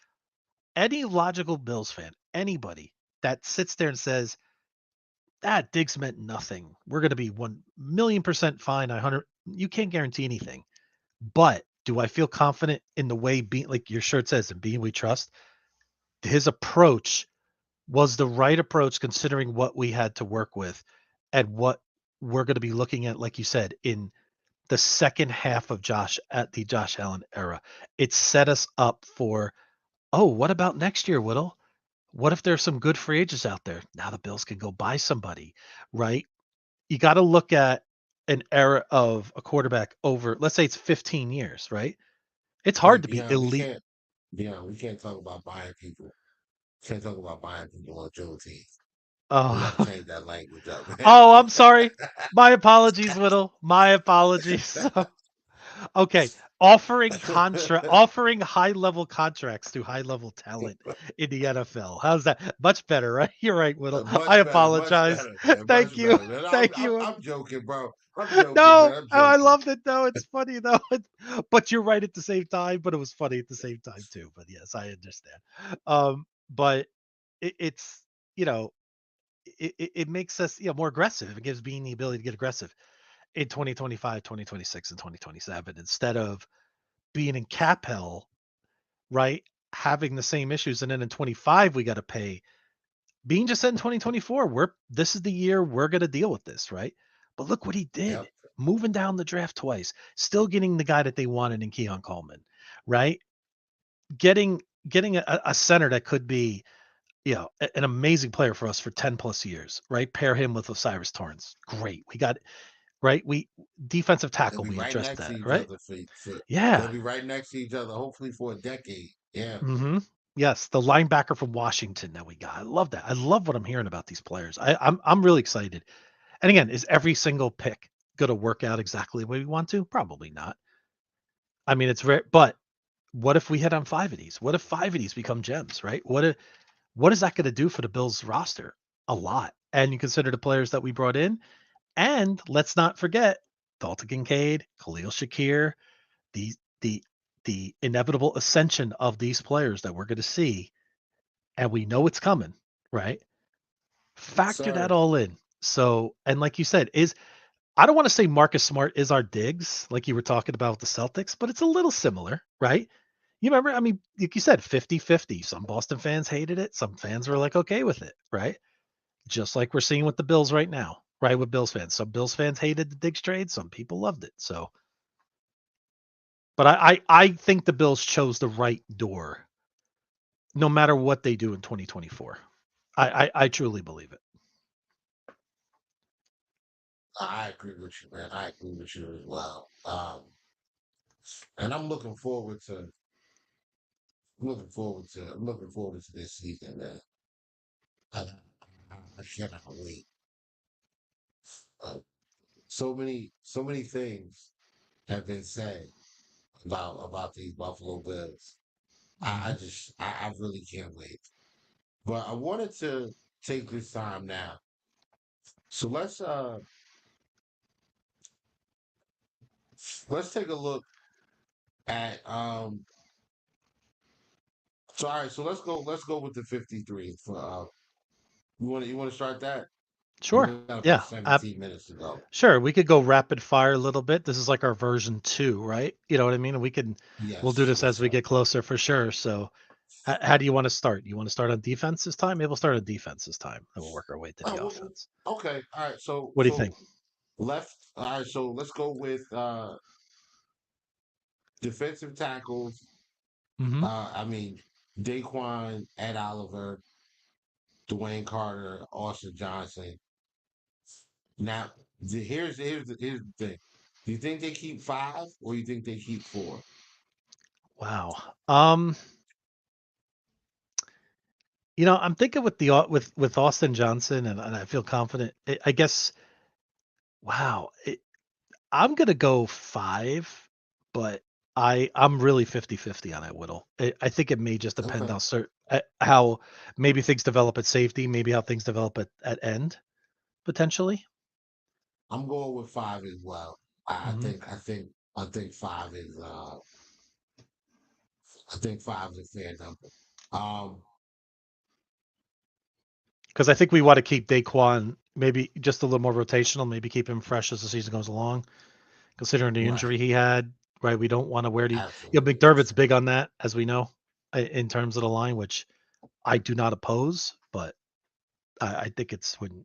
Any logical Bills fan, anybody that sits there and says, that Diggs meant nothing. We're going to be 1,000,000% fine. You can't guarantee anything. But do I feel confident in the way Bean, like your shirt says, in Bean we trust? His approach was the right approach considering what we had to work with and what we're going to be looking at, like you said, in the second half of the Josh Allen era. It set us up for, oh, what about next year, Whittle? What if there's some good free agents out there? Now the Bills can go buy somebody, right? You got to look at an era of a quarterback over, let's say it's 15 years, right? It's hard to be elite. We can't talk about buying people. Can't talk about buying people on Joe team. We Oh, gotta change that language up, man. oh, I'm sorry. My apologies, Whittle. My apologies. Okay, offering high level contracts to high level talent in the NFL. How's that? Much better, right? You're right, Whittle. Much I better, apologize. much better, man, Thank much you. better, man. Thank you. I'm joking, bro. I'm joking, No, man. I'm I joking. loved it though. It's funny though. But you're right at the same time. But it was funny at the same time too. But yes, I understand. But it's it makes us more aggressive. It gives Bean the ability to get aggressive in 2025, 2026, and 2027 instead of being in cap hell, right? Having the same issues, and then in 25 we got to pay. Bean just said in 2024, this is the year we're going to deal with this, right? But look what he did. Yep. Moving down the draft twice, still getting the guy that they wanted in Keon Coleman, right? Getting a center that could be, an amazing player for us for 10 plus years, right? Pair him with Osiris Torrance. Great. We got, right? Defensive tackle, They'll be we right addressed next to that, each right? other. They'll Yeah. be right next to each other, hopefully for a decade. Yeah. Mm-hmm. Yes, the linebacker from Washington that we got. I love that. I love what I'm hearing about these players. I'm really excited. And again, is every single pick going to work out exactly the way we want to? Probably not. I mean, it's rare, but what if we hit on 5 of these? What if 5 of these become gems, right? What is that going to do for the Bills roster? A lot. And you consider the players that we brought in, and let's not forget Dalton Kincaid, Khalil Shakir, the the the inevitable ascension of these players that we're going to see, and we know it's coming, right? Factor that Sir. all in. So, and like you said, I don't want to say Marcus Smart is our Diggs, like you were talking about with the Celtics, but it's a little similar, right? You remember, I mean, like you said, 50-50. Some Boston fans hated it. Some fans were like, okay with it, right? Just like we're seeing with the Bills right now, right? With Bills fans. Some Bills fans hated the Diggs trade. Some people loved it. So, but I think the Bills chose the right door, no matter what they do in 2024. I truly believe it. I agree with you, man. I agree with you as well. And I'm looking forward to this season, man. I cannot wait. Uh, so many things have been said about these Buffalo Bills. I really can't wait. But I wanted to take this time now. So let's take a look at so all right, so let's go with the 53 for you want to start that? We Sure. got about Yeah. 17 minutes to go. Sure. We could go rapid fire a little bit. This is like our version 2, right? You know what I mean? And we'll do Yes, this yes, as we sir. get closer for sure. So, how do you want to start? You want to start on defense this time? Maybe we'll start on defense this time, and we'll work our way to Oh, the offense. okay, all right. What do you think? Left. All right, so let's go with defensive tackles. Hmm. I mean, Daquan, Ed Oliver, Dwayne Carter, Austin Johnson. Now, here's the thing. Do you think they keep 5 or you think they keep 4? Wow. I'm thinking with with Austin Johnson, and I feel confident. I guess. Wow. I'm gonna go 5, but I'm really 50-50 on it, Whittle. I think it may just depend Okay. how maybe things develop at safety, maybe how things develop at end potentially. I'm going with 5 as well. I, I Hmm. think I think I think 5 is I think 5 is a fair number. Um Because I think we want to keep Daquan maybe just a little more rotational, maybe keep him fresh as the season goes along, considering the right. injury he had. Right, we don't want to wear Absolutely. McDermott's big on that, as we know, in terms of the line, which I do not oppose, but I think it's when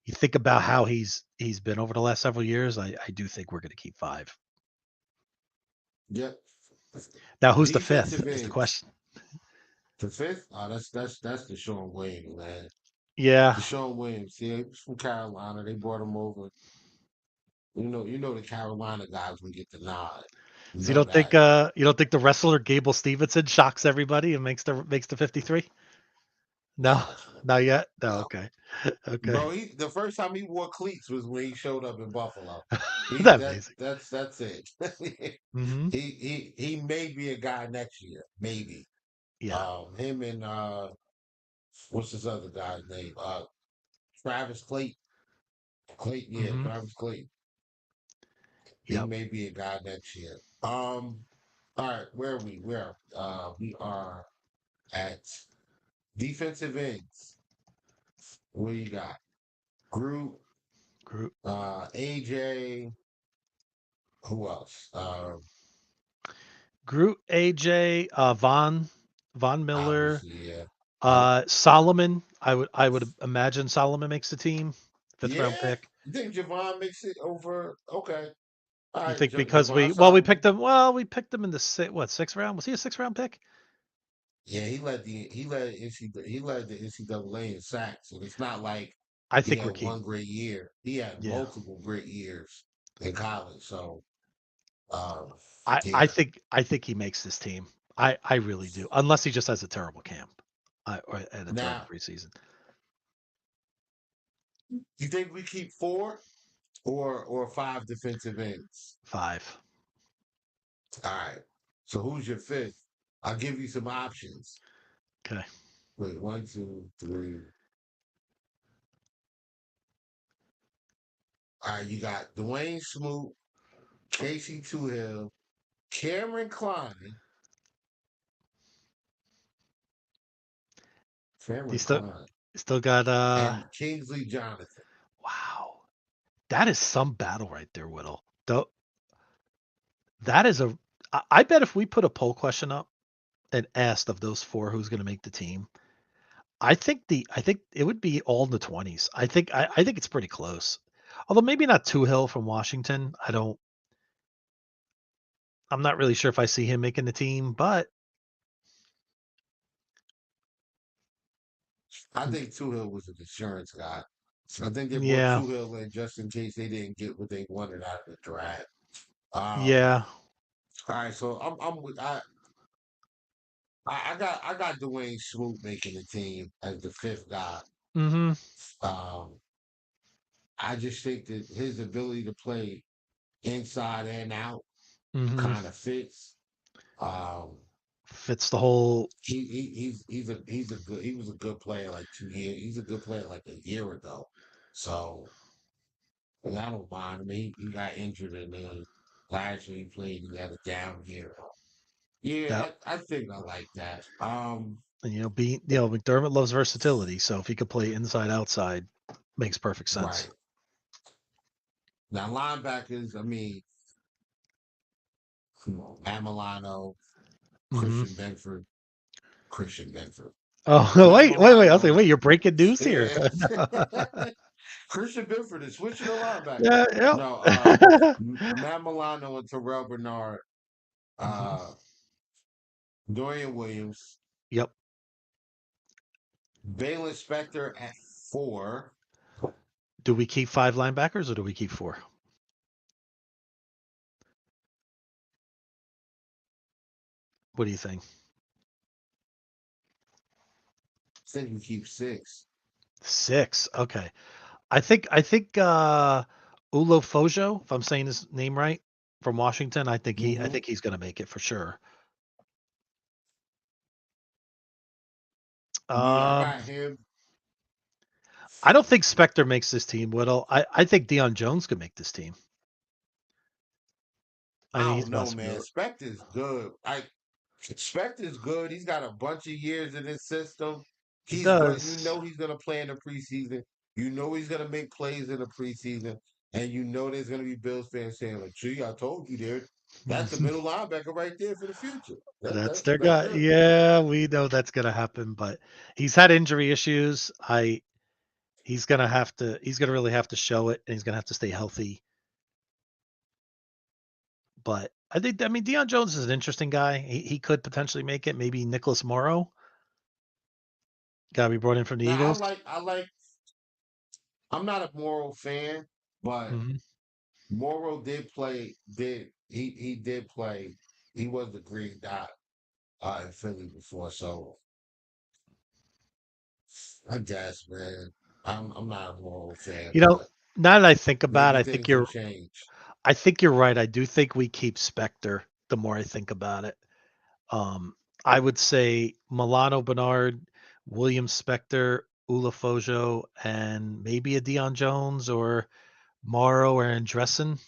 you think about how he's been over the last several years, I do think we're going to keep 5. Yep. Now, who's the 5th Defensive is the ends. question. The 5th? Oh, that's Deshaun Williams, man. Yeah. Deshaun Williams. Yeah, he was from Carolina. They brought him over. You know the Carolina guys will get the nod. You So know that. you don't think the wrestler Gable Stevenson shocks everybody and makes the 53? No, No, not yet. No, no. okay. Okay. Bro, the first time he wore cleats was when he showed up in Buffalo. That's amazing. That's it. Hmm. He may be a guy next year, maybe. Yeah. Him and what's this other guy's name? Travis Clayton. Clayton, yeah, Hmm. Travis Clayton. He Yep. may be a guy next year. All right, where are we? We are at defensive ends. What do you got? Groot, Group. AJ, who else? Groot, AJ, Von Miller, Obviously, yeah. Yep. Solomon. I would imagine Solomon makes the team. 5th round Yeah. pick. You think Javon makes it over? Okay. All You right, think because Javon we Solomon. picked him in the 6th round. Was he a 6th round pick? Yeah, he led the NCAA in sacks, and it's not like I he think we're had one keeping. great year. He had Yeah. multiple great years in college. So, I yeah, think he makes this team. I really do. Unless he just has a terrible camp, or and a terrible Now, preseason. you think we keep 4 or 5 defensive ends? 5. All right. So who's your fifth? I'll give you some options. Okay. Wait, 1, 2, 3. All right, you got Dwayne Smoot, Casey Toohill, Cameron Klein. He Cameron still Klein. still got And Kingsley Jonathan. wow. That is some battle right there, Whittle. Though that is a I bet if we put a poll question up and asked of those 4 who's going to make the team, I think it would be all in the 20s. I think it's pretty close. Although maybe not Hill from Washington. I'm not really sure if I see him making the team, but I think Toohill was an insurance guy. I think they brought yeah. Toohill in just in case they didn't get what they wanted out of the draft. All Yeah. right, so I'm with I got Dwayne Smoot making the team as the 5th guy. Mhm. Um, I just think that his ability to play inside and out Mhm. kind of fits. Um, Fits the whole he was a good player like 2 years. He's a good player like a year ago. So and I don't mind. I mean, he got injured and then last year he played. He had a down year. that Yeah, I think I like that. and, McDermott loves versatility, so if he could play inside outside, makes perfect sense. Right now linebackers. I mean, Matt Milano, Mhm. Christian Benford. Oh, Matt wait. I was like, Milano. wait, you're breaking news here. Yeah. Christian Benford is switching the linebackers. Yeah, yeah. No, Matt Milano and Terrell Bernard, Mhm. uh, Dorian Williams, Yep. Balin Spector at 4. Do we keep 5 linebackers or do we keep 4? What do you think? I think we keep 6. 6. Okay. I think Ulo Fojo, if I'm saying his name right, from Washington, I think Mm-hmm. he's going to make it for sure. Yeah, I Um got him. I don't think Spector makes this team, Whittle. I think Deion Jones could make this team. I I think he's don't a know, man. possibility. Spector's good. Spector's good. He's got a bunch of years in this system. He He's good. You does. know he's gonna play in the preseason. You know he's gonna make plays in the preseason. And you know there's gonna be Bills fans saying, like, gee, I told you there. That's the middle linebacker right there for the future. That's their That's guy. him. Yeah, we know that's going to happen, but he's had injury issues. He's gonna really have to show it, and he's gonna have to stay healthy. But I mean, Deion Jones is an interesting guy. He could potentially make it. Maybe Nicholas Morrow, guy we brought in from the Now Eagles. I'm not a Morrow fan, but Hmm. Morrow he did play. He was the green dot in Philly before, so I guess, man. I'm not a Morrow fan, You know, but now that I think about maybe it, things will change. I think you're right. I do think we keep Spector. The more I think about it, um, I would say Milano Bernard, William Spector, Ulafojo, and maybe a Deion Jones or Morrow or Andressen.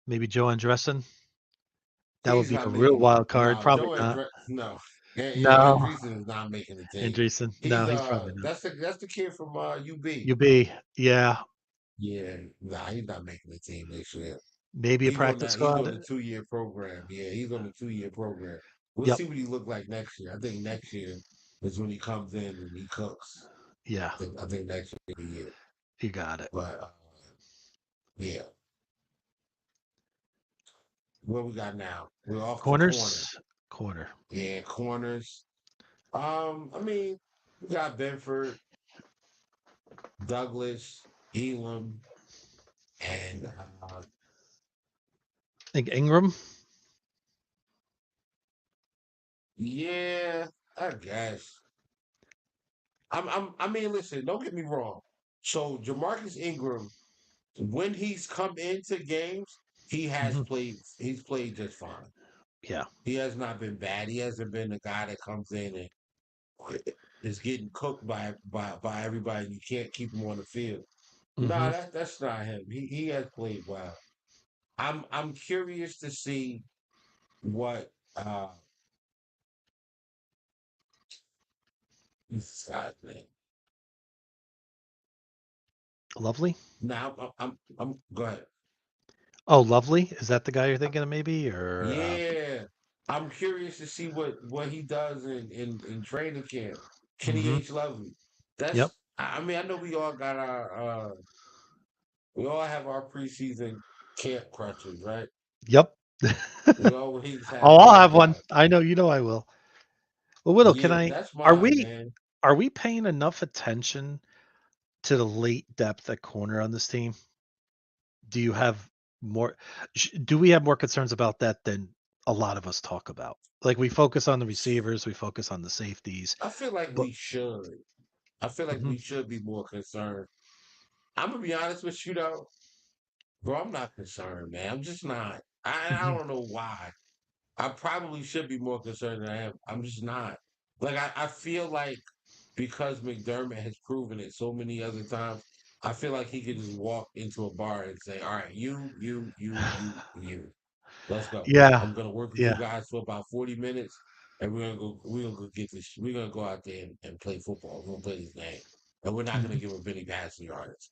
Maybe Joe Andressen. That would He's be a not real making it. wild card. No, Probably not. No. No, Andreessen is not making the team. Andreessen. No, he's probably not. That's the kid from UB. UB. Yeah, Yeah, nah, he's not making the team next year. maybe a practice He's squad. on the 2-year program. Yeah, he's on the 2-year program. We'll Yep. see what he look like next year. I think next year is when he comes in and he cooks. Yeah, I think next year will be it. you got it. But yeah, what we got now? We're off to corner. Corner. Yeah, corners. I mean, we got Benford, Douglas, Elam, and I think Ingram. Yeah, I guess. I mean, listen, don't get me wrong. So Jamarcus Ingram, when he's come into games, Mhm. he's played just fine. Yeah. He has not been bad. He hasn't been the guy that comes in and is getting cooked by everybody. You can't keep him on the field. No, Hmm. that's not him. He has played well. I'm curious to see what this guy's name. Lovely. Now I'm go ahead. Oh, Lovely. Is that the guy you're thinking of, maybe? Or Yeah, I'm curious to see what he does in training camp. Kenny hmm. H. Lovely. Yep. I mean, I know we all got we all have our preseason camp crutches, right? Yep. We always Oh, have I'll those have one. guys. I know. You know I will. Well, Widow, can Yeah, I? that's Are mine, we? man. Are we paying enough attention to the late depth at corner on this team? Do you have more? Do we have more concerns about that than a lot of us talk about? Like, we focus on the receivers, we focus on the safeties, I feel like but we should. I feel like mhm, we should be more concerned. I'm gonna be honest with you though, bro. I'm not concerned, man. I'm just not. I mhm, don't know why. I probably should be more concerned than I am. I'm just not. Like I feel like because McDermott has proven it so many other times, I feel like he could just walk into a bar and say, "All right, you. Let's go. yeah, I'm gonna work with you yeah, guys for about 40 minutes, and we're gonna go get this. We're gonna go out there and play football. We're gonna play this game, and we're not gonna mhm, give up any passing yards,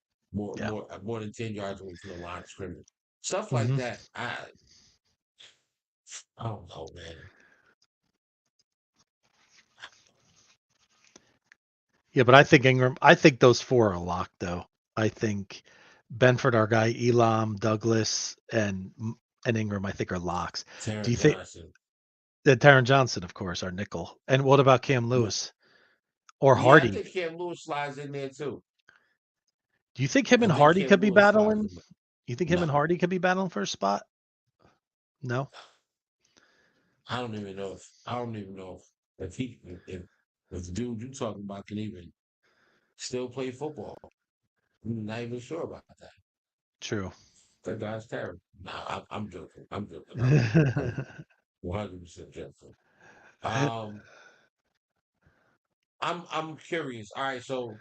yeah, more than 10 yards away from the line of scrimmage. Stuff like mhm. that. I don't know, man. Yeah, but I think Ingram. I think those four are locked, though. I think Benford, our guy, Elam, Douglas, and Ingram, I think, are locks. Do Taron you think Johnson. that Taron Johnson, of course, our nickel? And what about Cam Yeah, Lewis or yeah, I Hardy? think Cam Lewis slides in there too. Do you think him I and think Hardy Cam could be Lewis slides battling? in there. You think him and No, Hardy could be battling for a spot? No. I don't even know if he if the dude you talking about can even still play football. I'm not even sure about that. True. That guy's terrible. No, I'm joking. I'm joking. I'm Mhm. 100% joking. Um, I'm curious. All right, so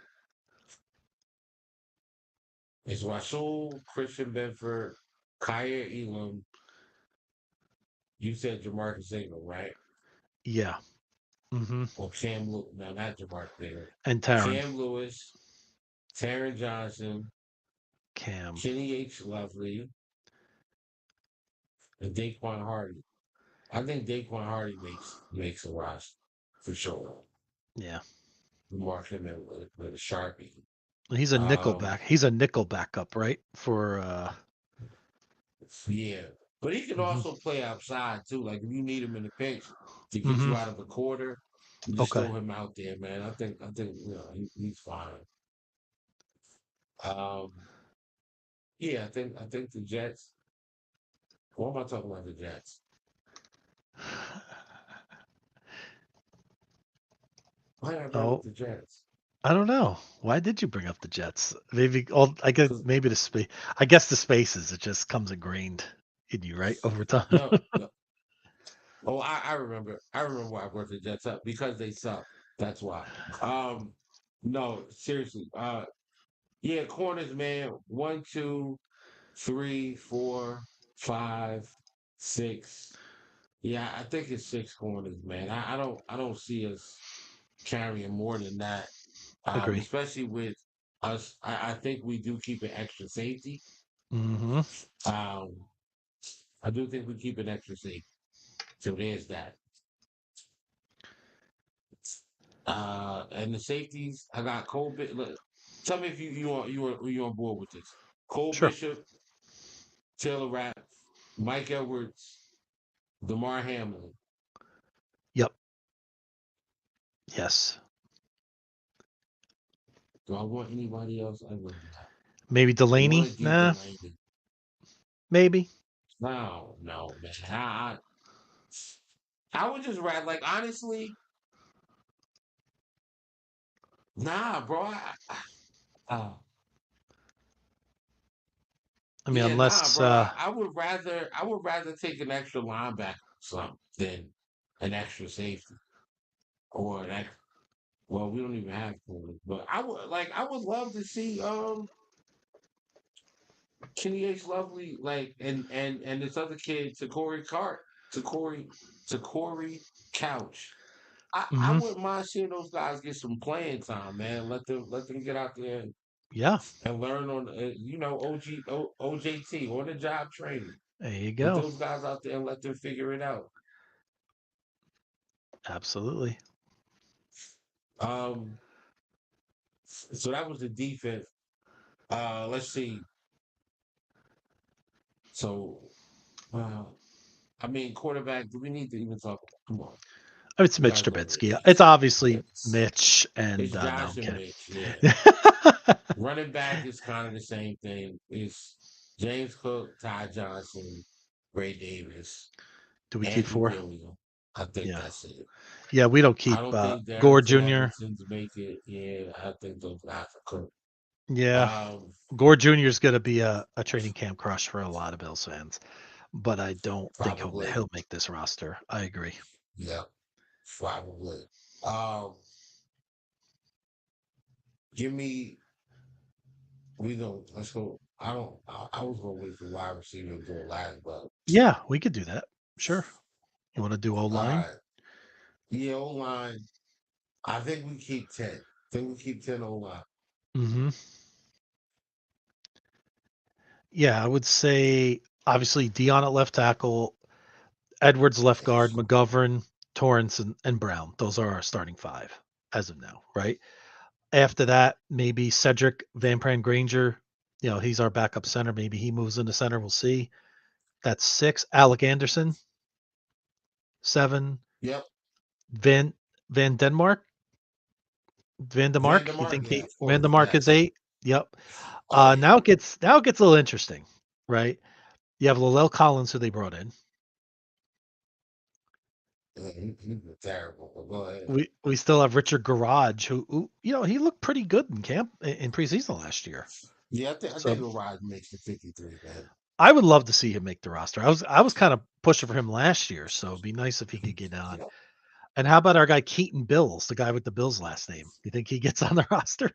it's Rasul, Christian Benford, Kaya Elam. You said Jamarcus Ingram, right? Yeah. Hmm. Or Cam Lewis. No, not Jamarcus Ingram. And Taron, Cam Lewis, Taron Johnson, Cam. Kenny H. Lovely, and Daquan Hardy. I think Daquan Hardy makes a roster for sure. Yeah. Mark him in with a Sharpie. He's a nickel Um, back. He's a nickel backup, right? For yeah. But he can mhm. also play outside too. Like if you need him in the pinch to get Hmm. you out of a quarter, you just Okay. throw him out there, man. I think he's fine. Um, yeah, I think the Jets. Why am I talking about the Jets? Why did I bring up Oh, the Jets? I don't know. Why did you bring up the Jets? Maybe all I guess Because maybe the space. I guess the spaces. It just comes ingrained in you, right? Over time. no, no. Oh, I remember. I remember why I brought the Jets up because they suck. That's why. Um, no, seriously. Yeah, corners, man. 1, 2, 3, 4, 5, 6. Yeah, I think it's 6 corners, man. I don't see us carrying more than that. Agree. Especially with us. I think we do keep an extra safety. Hmm. Um, I do think we keep an extra safety. So there's that. And the safeties, I got Cole. Look, tell me if you on board with this. Cole Sure. Bishop, Taylor Rapp, Mike Edwards, Damar Hamlin. Yep. Yes. Do I want anybody else? I really not. Maybe You want Delaney? to keep Nah. Delaney? Maybe. No, man. I would just rather, like, honestly, nah, bro. Uh, I mean, yeah, nah, unless bro. I would rather take an extra linebacker or something than an extra safety or an extra. Well, we don't even have corners, but I would love to see Kenny H. Lovely, like, and this other kid, Corey Couch. I mhm, wouldn't mind seeing those guys get some playing time, man. Let them get out there yeah, and learn on, OJT on the job training. there you Get go. those guys out there and let them figure it out. Absolutely. Um, so that was the defense. Let's see. So, uh, I mean, quarterback. Do we need to even talk about? Come on, It's we Mitch gotta go to the Trubisky. It's defense. obviously It's, Mitch and it's no, I'm Josh and kidding. Mitch. Yeah, running back is kind of the same thing. It's James Cook, Ty Johnson, Ray Davis, Do we keep Andrew 4? Williams. I think Yeah. that's it. Yeah, we don't I keep don't think Gore Darrington Jr. Evanson's make it. Yeah, I think those guys are cooked. Yeah. Um, Gore Jr. is going to be a training camp crush for a lot of Bills fans, but I don't think probably. he'll make this roster. I agree. Yeah, probably. Um, give me. Let's go. I was gonna wait for wide receiver to go last, but Yeah, we could do that. Sure. You want to do O all line? right. Yeah, O line. I think we keep 10. I think we keep 10 O line. Mm-hmm. Yeah, I would say obviously Dion at left tackle, Edwards left guard, Yes. McGovern, Torrance, and Brown. Those are our starting 5 as of now, right? After that, maybe Cedric Van Pran Granger. You know, he's our backup center. Maybe he moves into center. We'll see. That's 6. Alec Anderson, 7. Yep. Van Denmark. Van Van Demark. der You Mark. think Yeah, he of Van course. Demark is Yes. 8? Yep. Oh yeah. Now it gets a little interesting, right? You have Lalel Collins, who they brought in. He's terrible. But go ahead. We still have Richard Garage, who he looked pretty good in camp in preseason last year. Yeah, I So think Rod makes the 53, man. I would love to see him make the roster. I was kind of pushing for him last year, so it'd be nice if he could get on. And how about our guy Keaton Bills, the guy with the Bills last name? You think he gets on the roster?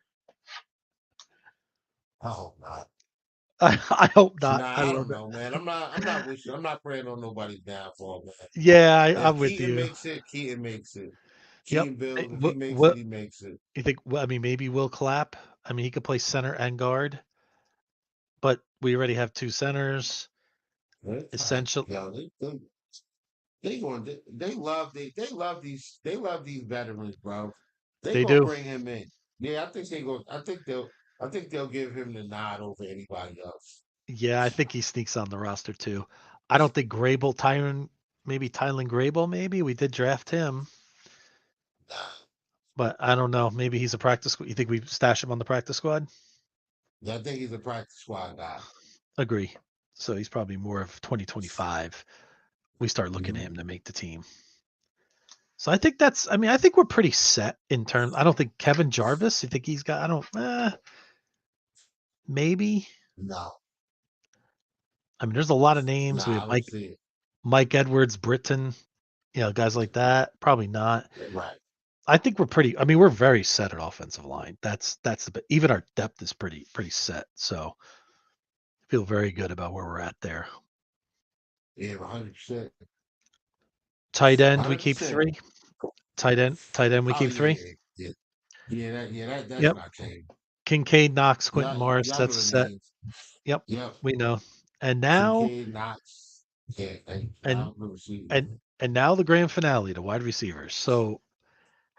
I hope not. I hope not. Nah, I don't know, man. I'm not wishing. I'm not praying on nobody's downfall, man. Yeah, I'm If with Keaton you. makes it, Keaton makes it. Yep. Keaton Bills, if he What, makes what it, he makes it. you think? Well, I mean, maybe Will Clapp. I mean, he could play center and guard, but we already have 2 centers. Essential. Yo, they love these veterans, bro. They They gonna do. bring him in. Yeah, I think they'll give him the nod over anybody else. Yeah, I think he sneaks on the roster too. I don't think Tylen Grable, maybe we did draft him, Nah. but I don't know. Maybe he's a practice. You think we stash him on the practice squad? I think he's a practice squad guy. Agree. So he's probably more of 2025. We start looking at Mhm. him to make the team. So I think I think we're pretty set in terms. I don't think Kevin Jarvis. You think he's got? I don't. Maybe. No. I mean, there's a lot of names. We Nah, I have don't see it. Mike Edwards, Britton, guys like that. Probably not. Right. I think we're pretty. I mean, we're very set at offensive line. That's even our depth is pretty set. So I feel very good about where we're at there. Yeah, 100%. Tight end, we keep 100%. 3. Tight end, we Oh keep 3. yeah. That's Yep. not changing. Kincaid, Knox, Quentin Morris. Y'all That's know the set. names. Yep, Yep. we know. And now, Kincaid, Knox. Yeah, I and don't remember seeing and now the grand finale, the wide receivers. So,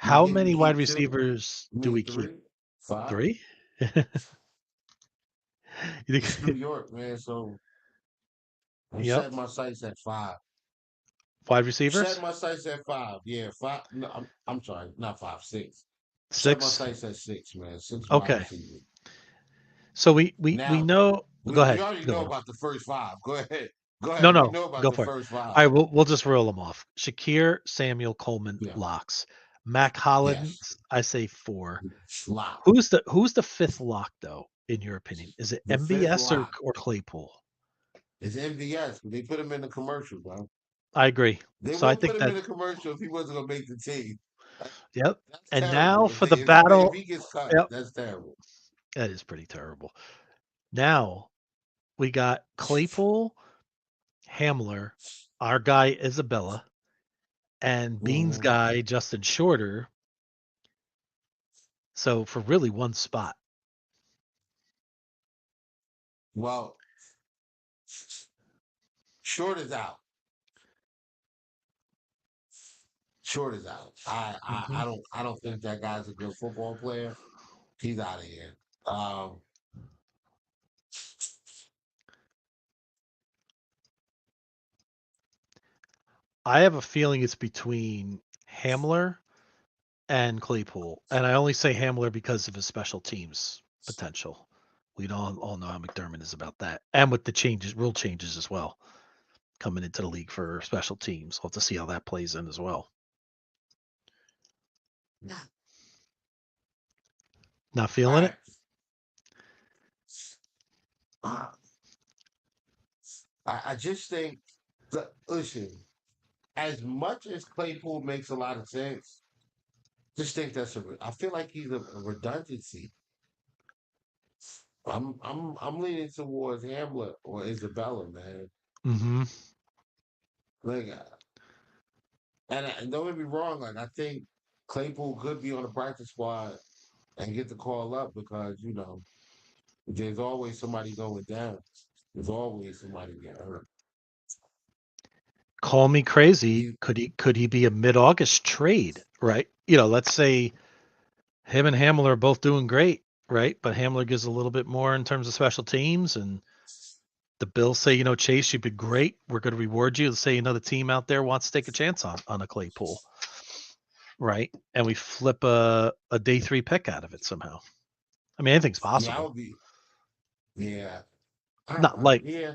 You how think many we wide keep 2? receivers You do mean we keep? 3? 5? 3? You It's New think? York, man. So I'm Yep. setting my sights at 5. Wide receivers. Setting my sights at 5. Yeah, 5. No, I'm sorry, not 5, 6. Set my 6. sights at 6, man. 6 wide Okay. receivers. So we Now, know. Go ahead. we already Go know ahead. about the first 5. Go ahead. Go ahead. No, We no, know about go the for it. first All five. right, we'll just roll them off. Shakir, Samuel, Coleman, Yeah. locks. Mac Hollins, Yes. I say 4. Lock. Who's the fifth lock though, in your opinion? Is it The fifth MBS lock or Claypool? is MVS. They put him in the commercial, bro. I agree. They So I wouldn't think put him that in the commercial if he wasn't gonna make the team. yep. That's And now terrible. for the If battle, he gets cut, yep, that's terrible. that is pretty terrible. Now we got Claypool, Hamler, our guy Isabella, and Beans Mhm. guy Justin Shorter. So for really one spot. Well, Short is out. Short is out. Mhm. I don't think that guy's a good football player. He's out of here. Um, I have a feeling it's between Hamler and Claypool. And I only say Hamler because of his special teams potential. We all know how McDermott is about that. And with the rule changes as well, coming into the league for special teams. We'll have to see how that plays in as well. Not feeling all it? right. I just think listen, as much as Claypool makes a lot of sense, just think I feel like he's a redundancy. I'm leaning towards Hamlet or Isabella, man. Mm-hmm. Like, and don't get me wrong, like I think Claypool could be on the practice squad and get the call up because there's always somebody going down. There's always somebody getting hurt. Call me crazy. He, Could he be a mid-August trade, right? Let's say him and Hamler are both doing great, right? But Hamler gives a little bit more in terms of special teams, and the Bills say, Chase, you've been great. We're going to reward you. Let's say another team out there wants to take a chance on a Claypool, right? And we flip a day 3 pick out of it somehow. I mean, anything's yeah, I possible. would be. Yeah, Not like yeah.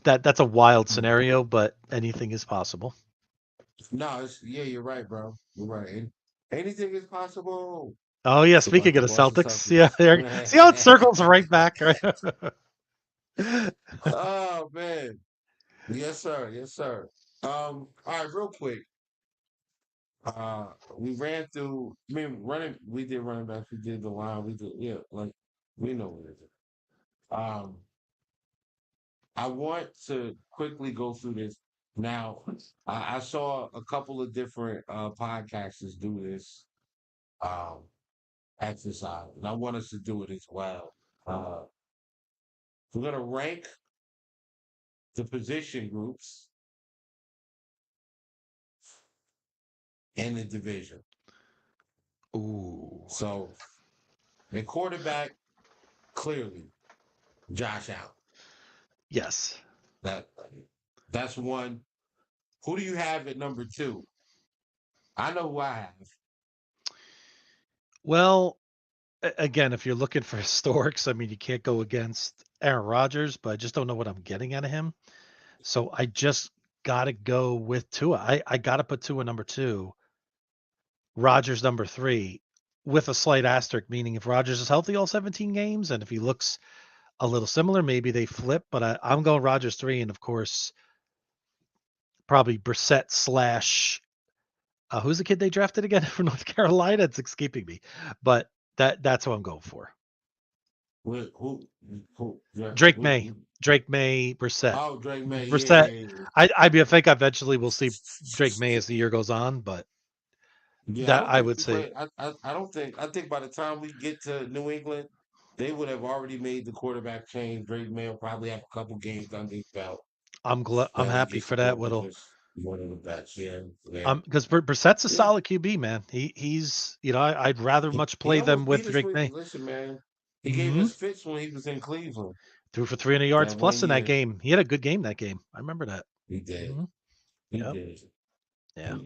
that. That's a wild scenario, but anything is possible. No, you're right, bro. You're right. Anything is possible. Oh yeah, It's about speaking the of the Boston Celtics, yeah, Celtics. see how it circles right back, right? Oh man. Yes, sir. Yes, sir. All right, real quick. We ran through. I mean, We did running backs. We did the line. We did. Yeah, like we know what it is. Um, I want to quickly go through this. Now, I saw a couple of different podcasters do this exercise, and I want us to do it as well. We're going to rank the position groups in the division. Ooh, So, the quarterback, clearly, Josh Allen. yes. That's one. Who do you have at number 2? I know who I have. Well, again, if you're looking for historics, I mean, you can't go against Aaron Rodgers, but I just don't know what I'm getting out of him. So I just got to go with Tua. I got to put Tua number 2, Rodgers number 3, with a slight asterisk, meaning if Rodgers is healthy all 17 games, and if he looks a little similar, maybe they flip. But I'm going Rodgers 3, and of course, probably Brissett / who's the kid they drafted again from North Carolina? It's escaping me, but that's who I'm going for. Who Drake May, Brissett. Oh, Drake May. Brissett. Yeah. I think eventually we'll see Drake May as the year goes on, but Yeah, I that don't I think would we say play. I don't think. I think by the time we get to New England, they would have already made the quarterback change. Drake May will probably have a couple games under his belt I'm that we happy get for that. support Whittle. because one of the best. Yeah, yeah, Because Brissett's a yeah. solid QB, man. He's I'd rather much He play them almost with beat us Drake with. May. Listen, man, he gave Hmm. us fits when he was in Cleveland Threw for 300 yards that one plus in that year. game. He had a good game that game. I remember that. He did. Hmm. He Yep. did. Yeah.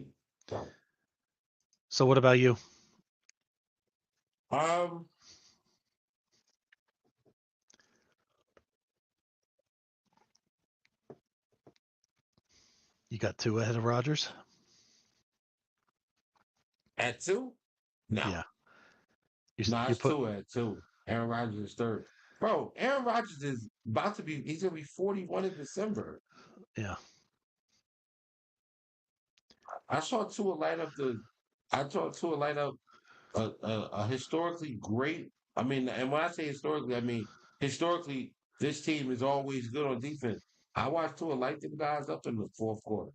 Mm. So what about you? Um, You got two ahead of Rodgers? At 2? No. Yeah. No, You it's put 2 at 2. Aaron Rodgers is third. Bro, Aaron Rodgers is about to be, he's going to be 41 in December. yeah. I saw Tua light up a historically great. I mean, and when I say historically, I mean historically, this team is always good on defense. I watched Tua light them guys up in the fourth quarter.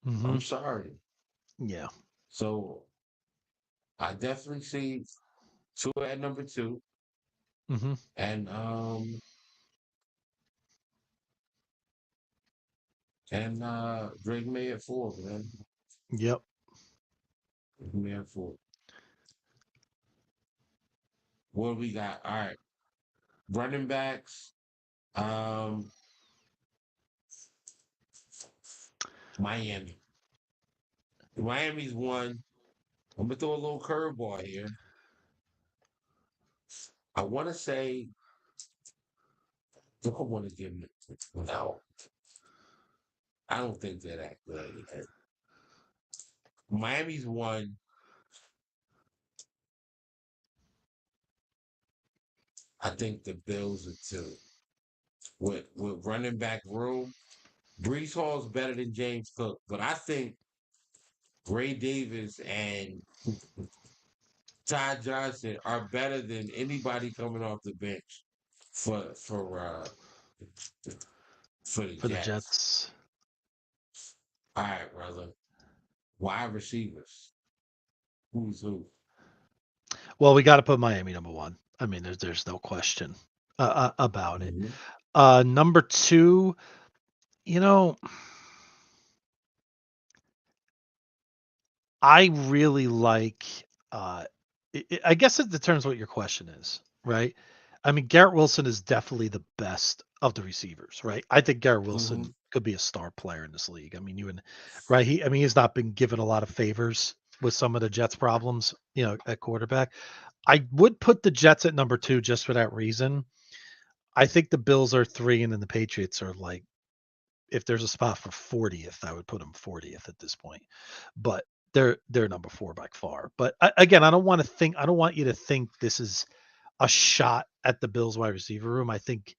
Mm-hmm. I'm sorry. Yeah. So I definitely see Tua at number 2, Mm-hmm. and Drake May at 4, man. Yep. Drake May at 4. What do we got? All right, running backs. Miami. Miami's 1. I'm gonna throw a little curveball here. I want to say, I don't want to give them. No, I don't think they're that good yet. Miami's 1. I think the Bills are 2. With running back room, Brees Hall's better than James Cook, but I think Ray Davis and Ty Johnson are better than anybody coming off the bench for the For the Jets. Jets. All right, brother. Wide receivers. Who's who? Well, we got to put Miami number 1. I mean, there's no question about it. Mm-hmm. Number 2, you know, I really like. I guess it determines what your question is, right? I mean, Garrett Wilson is definitely the best of the receivers, right? I think Garrett Wilson Mm-hmm. could be a star player in this league. I mean, right? He's not been given a lot of favors with some of the Jets' problems, at quarterback. I would put the Jets at number 2 just for that reason. I think the Bills are 3, and then the Patriots are like, if there's a spot for 40th, I would put them 40th at this point. But they're number 4 by far. But again, I don't want you to think this is a shot at the Bills wide receiver room. I think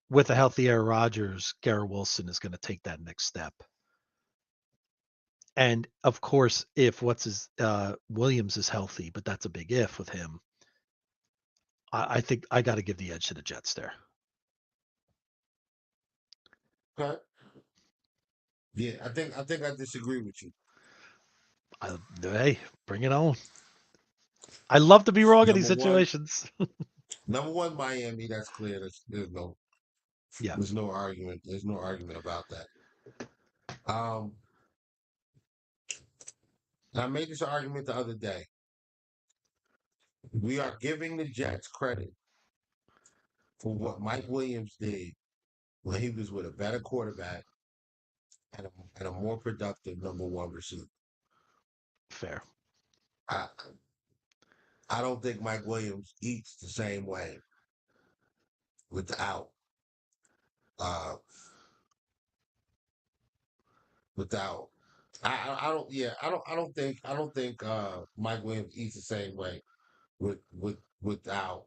with a healthy Aaron Rodgers, Garrett Wilson is going to take that next step. And of course, if Williams is healthy, but that's a big if with him. I think I got to give the edge to the Jets there. Okay. Yeah, I think I disagree with you. Hey, bring it on. I love to be wrong in these Number 1, situations. number 1, Miami. That's clear. Yeah. There's no argument. There's no argument about that. And I made this argument the other day. We are giving the Jets credit for what Mike Williams did when he was with a better quarterback and a more productive number 1 receiver. Fair. I don't think Mike Williams eats the same way without I don't think Mike Williams eats the same way without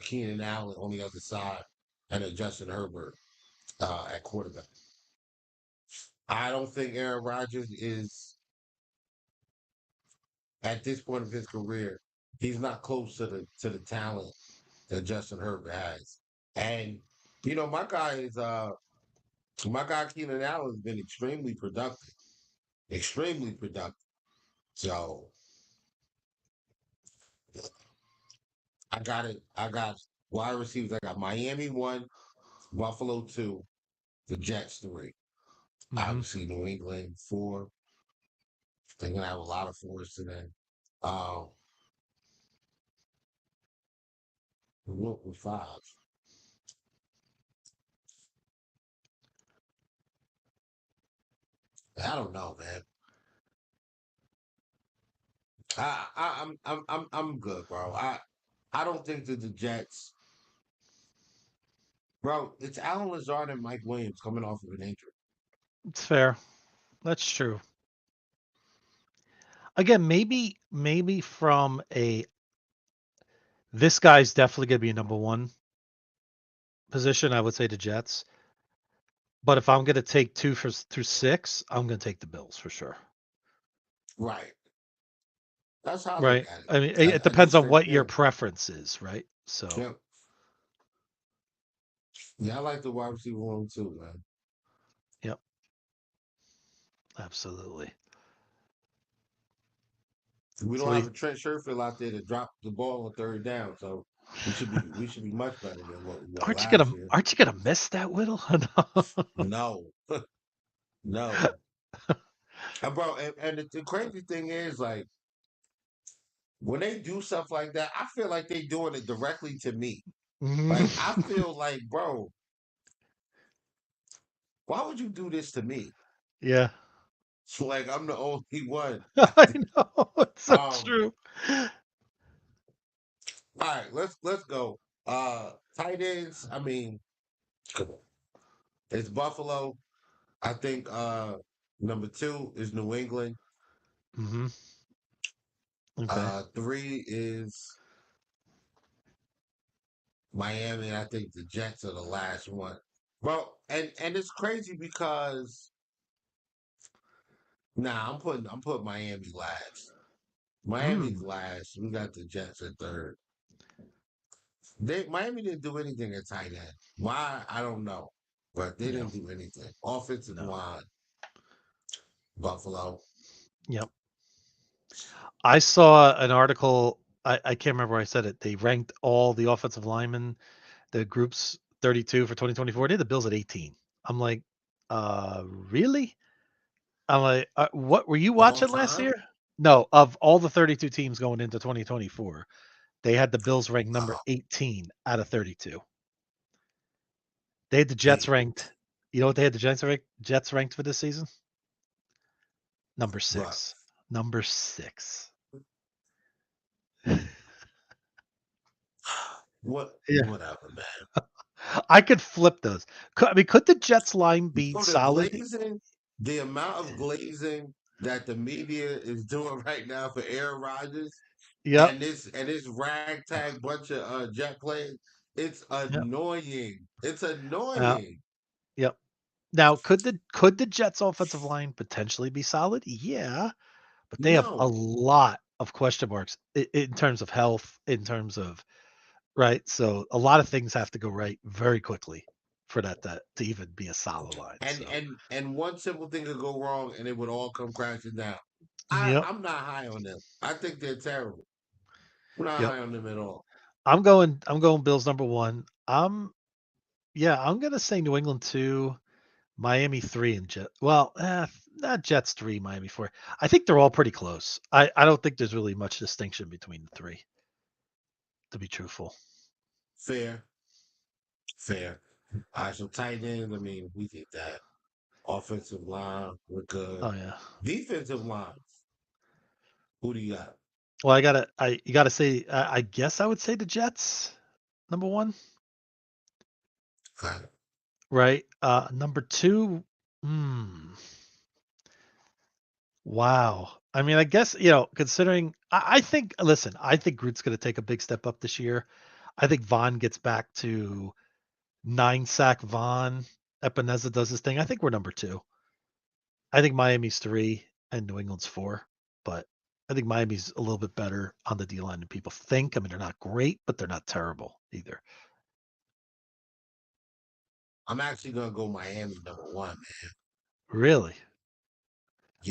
Keenan Allen on the other side and a Justin Herbert at quarterback. I don't think Aaron Rodgers is at this point of his career. He's not close to the talent that Justin Herbert has. And my guy Keenan Allen has been extremely productive. Extremely productive. So I got wide receivers. I got Miami 1, Buffalo 2, the Jets 3. Mm-hmm. Obviously New England 4. They're gonna have a lot of 4s today. Look with 5. I don't know, man. I'm good, bro. I don't think that the Jets, bro. It's Alan Lazard and Mike Williams coming off of an injury. It's fair. That's true. Again, maybe from this guy's definitely going to be a number one position. I would say the Jets. But if I'm going to take 2 through 6, I'm going to take the Bills for sure. Right. That's how I look Right. at it. I mean, it I depends just on think, what your preference is, right? So, yeah. Yeah, I like the wide receiver one too, man. yep, absolutely. We So don't have a Trent Sherfield out there to drop the ball on third down, so we should be much better than what we were last year. aren't you gonna miss that, Whittle? No, no, bro. And the crazy thing is, like, when they do stuff like that, I feel like they doing it directly to me. Like, I feel like, bro, why would you do this to me? Yeah, Like, I'm the only one. I know. It's so All true. right, let's go. Tight ends. I mean, it's Buffalo. I think number 2 is New England. Hmm. Okay. 3 is Miami, and I think the Jets are the last one. Well, and it's crazy because I'm putting Miami last. Miami's Mm, last. We got the Jets at third. Miami didn't do anything at tight end. Why? I don't know. But they yeah. didn't do anything. Offensive No. line, Buffalo. Yep. I saw an article. I can't remember where I said it. They ranked all the offensive linemen, the groups 32 for 2024. They had the Bills at 18. I'm like, really? I'm like, what were you All watching last time? year? No, of all the 32 teams going into 2024, they had the Bills ranked number Oh, 18 out of 32. They had the Jets wait, ranked. You know what they had the Jets ranked for this season? Number bro. 6. Number 6. What? Yeah. Whatever, man. I could flip those. Could the Jets line be So the solid? glazing, the amount of glazing that the media is doing right now for Aaron Rodgers Yep. and this ragtag bunch of jet players, it's Yep. annoying. It's Uh, annoying. yep. Now, could the Jets offensive line potentially be solid? Yeah, but they have a No. lot of question marks in terms of health, in terms of right. So a lot of things have to go right very quickly for that to even be a solid line. And So and and one simple thing could go wrong and it would all come crashing down. yep, I'm not high on them. I think they're terrible. I'm not yep. high on them at all. I'm going Bills number one. I'm gonna say New England two, Miami three, and Jet. Well, not Jets three, Miami four. I think they're all pretty close. I don't think there's really much distinction between the three, to be truthful. Fair, fair. All right, so tight ends, I mean, we did that. Offensive line, we're good. Oh yeah. Defensive line, who do you got? Well, you gotta say. I guess I would say the Jets number one, Okay. right? Number two. Hmm. Wow. I mean, I guess considering I think. Listen, I think Groot's going to take a big step up this year. I think Vaughn gets back to 9 sack Vaughn. Epineza does his thing. I think we're number two. I think Miami's three and New England's four, but I think Miami's a little bit better on the D line than people think. I mean, they're not great, but they're not terrible either. I'm actually gonna go Miami number one, man. Really?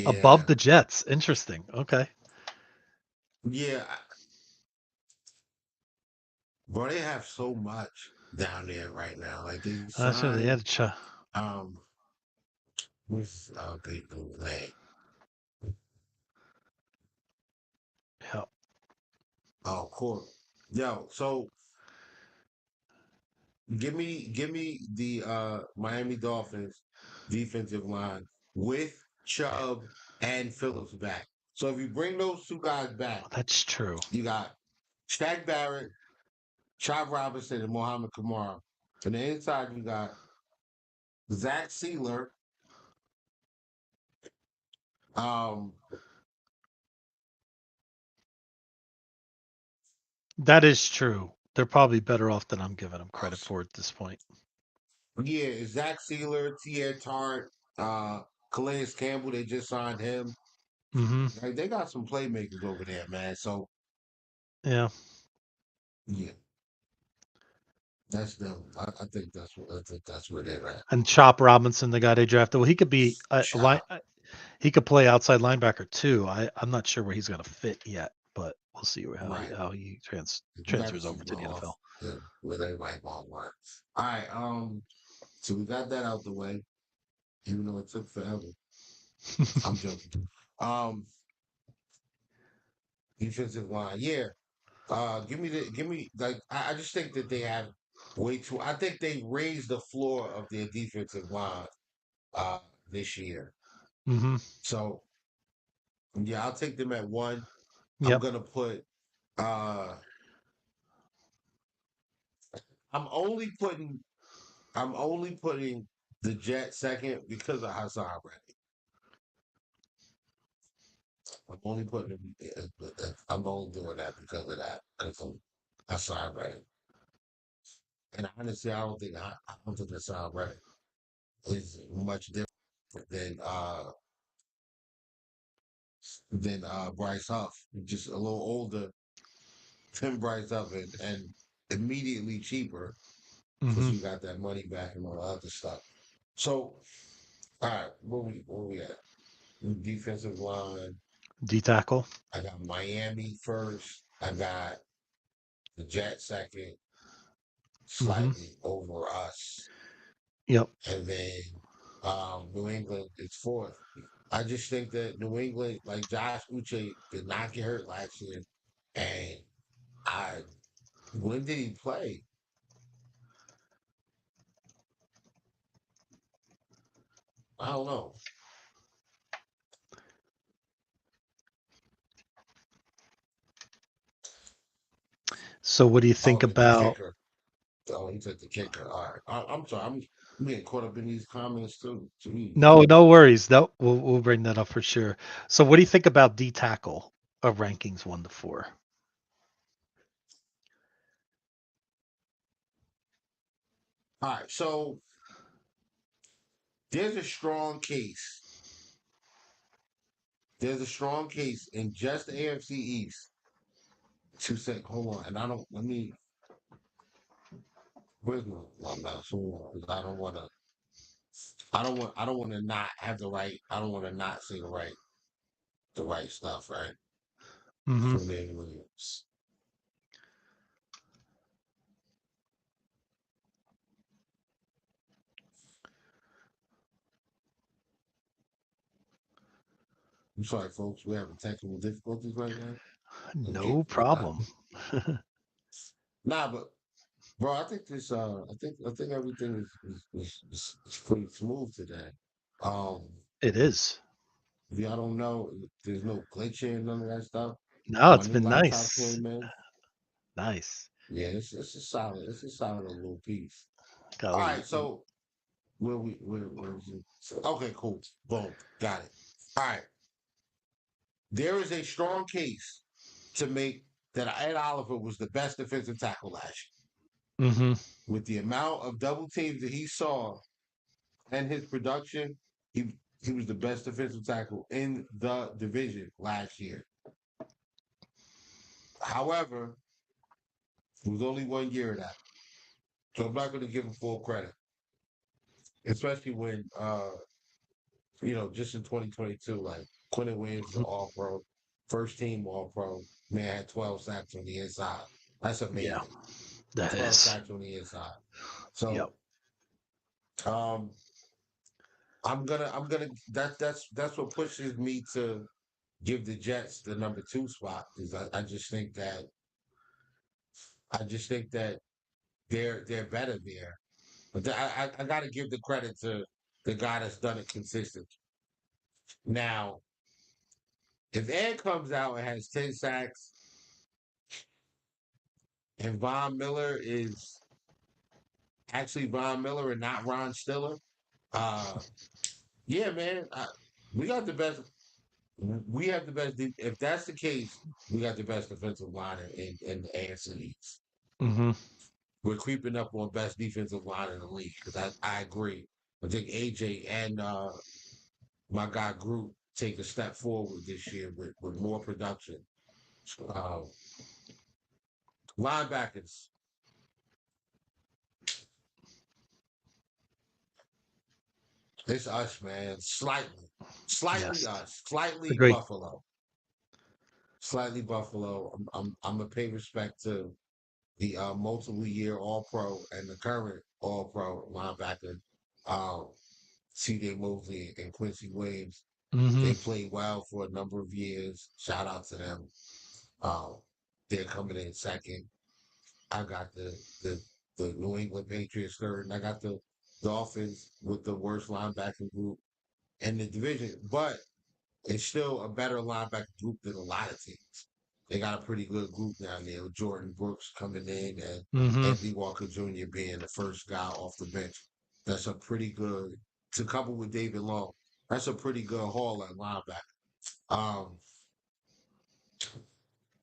Above Yeah, the Jets. Interesting. Okay. yeah, bro. They have so much down there right now. Like they Sure. They signed, had a um, what's they do name? yeah. Oh, court. Yo, so give me the Miami Dolphins defensive line with Chubb and Phillips back. So if you bring those two guys back, That's true. you got Shaq Barrett, Chop Robinson, and Mohamed Kamara. And the inside you got Zach Sealer Um, That is true. They're probably better off than I'm giving them credit for at this point. yeah, Zach Sealer, T.A. Tart, Calais Campbell, they just signed him. Mm-hmm. Like, they got some playmakers over there, man. So, Yeah. yeah, that's them. I think that's where they're at. And Chop Robinson, the guy they drafted, well, he could be Chop. he could play outside linebacker too. I'm not sure where he's going to fit yet, but we'll see Right. how he You got to transfers over keep to the going off NFL. where they might want one. All right. So we got that out the way, even though it took forever. I'm joking. Defensive line, yeah. Give me like I just think that they have way too. I think they raised the floor of their defensive line uh this year. Mm-hmm. So yeah, I'll take them at 1. I'm Yep. gonna put uh I'm only putting I'm only putting the Jet second because of Hassan Reddick. I'm only putting I'm only doing that because of that. Because of Hassan Reddick. And honestly, I don't think Hassan Reddick is much different than Bryce Huff. Just a little older than Bryce Huff and immediately cheaper because Mm-hmm. you got that money back and all the other stuff. So, all right, where we at? Defensive line. D tackle. I got Miami first. I got the Jets second, Mm-hmm. slightly over us, Yep. and then New England is fourth. I just think that New England, like Josh Uche, did not get hurt last year, and I when did he play? I don't know. So what do you Oh, think the about? kicker. Oh, he took the kicker. All right. I'm sorry. I'm getting caught up in these comments too. Jeez. No worries. No, we'll bring that up for sure. So what do you think about D tackle of rankings 1 to 4? All right. So there's a strong case. There's a strong case in just the AFC East to say, hold on, and I don't. Let me. Where's my mouse? Hold on, 'cause I don't want to. I don't want to not have the right. I don't want to not say the right stuff, right? Mm-hmm. From David Williams. I'm sorry, folks. We're having technical difficulties right now. No problem. Nah, but bro, I think this. I think everything is pretty smooth today. Um, It is. if y'all don't know, there's no glitching, none of that stuff. No, My it's new been laptop nice. came in. Nice. Yeah, it's a solid little piece. Got a All little, right, so where is it? Okay, cool. Boom, got it. All right, there is a strong case to make that Ed Oliver was the best defensive tackle last mm-hmm. year. With the amount of double teams that he saw and his production, he was the best defensive tackle in the division last year. However, it was only 1 year of that. So I'm not going to give him full credit, especially when, just in 2022, like Quentin Williams is an all pro, first team all pro, man had 12 sacks on the inside. That's Yeah, amazing. that 12 is. sacks on the inside. Yep. So, um, that's what pushes me to give the Jets the number 2 spot because I just think that they're better there. But I got to give the credit to the guy that's done it consistently. Now, if Ed comes out and has 10 sacks and Von Miller is actually Von Miller and not Ron Stiller, yeah, man, we got the best. We have the best. If that's the case, we got the best defensive line in the AFC East. Mm-hmm. We're creeping up on best defensive line in the league because I agree. I think AJ and my guy Groot take a step forward this year with more production. Uh, Linebackers. It's us, man. Slightly Yes. us. Slightly Agree. Buffalo. Slightly Buffalo. I'm gonna pay respect to the multiple year All Pro and the current All Pro linebacker, um, C.J. Mosley and Quincy Williams. Mm-hmm. They played well for a number of years. Shout out to them. Um, they're coming in second. I got the New England Patriots third, and I got the Dolphins with the worst linebacking group in the division. But it's still a better linebacker group than a lot of teams. They got a pretty good group down there with Jordan Brooks coming in and Mm-hmm. Anthony Walker Jr. being the first guy off the bench. That's a pretty good, to couple with David Long, that's a pretty good haul at linebacker.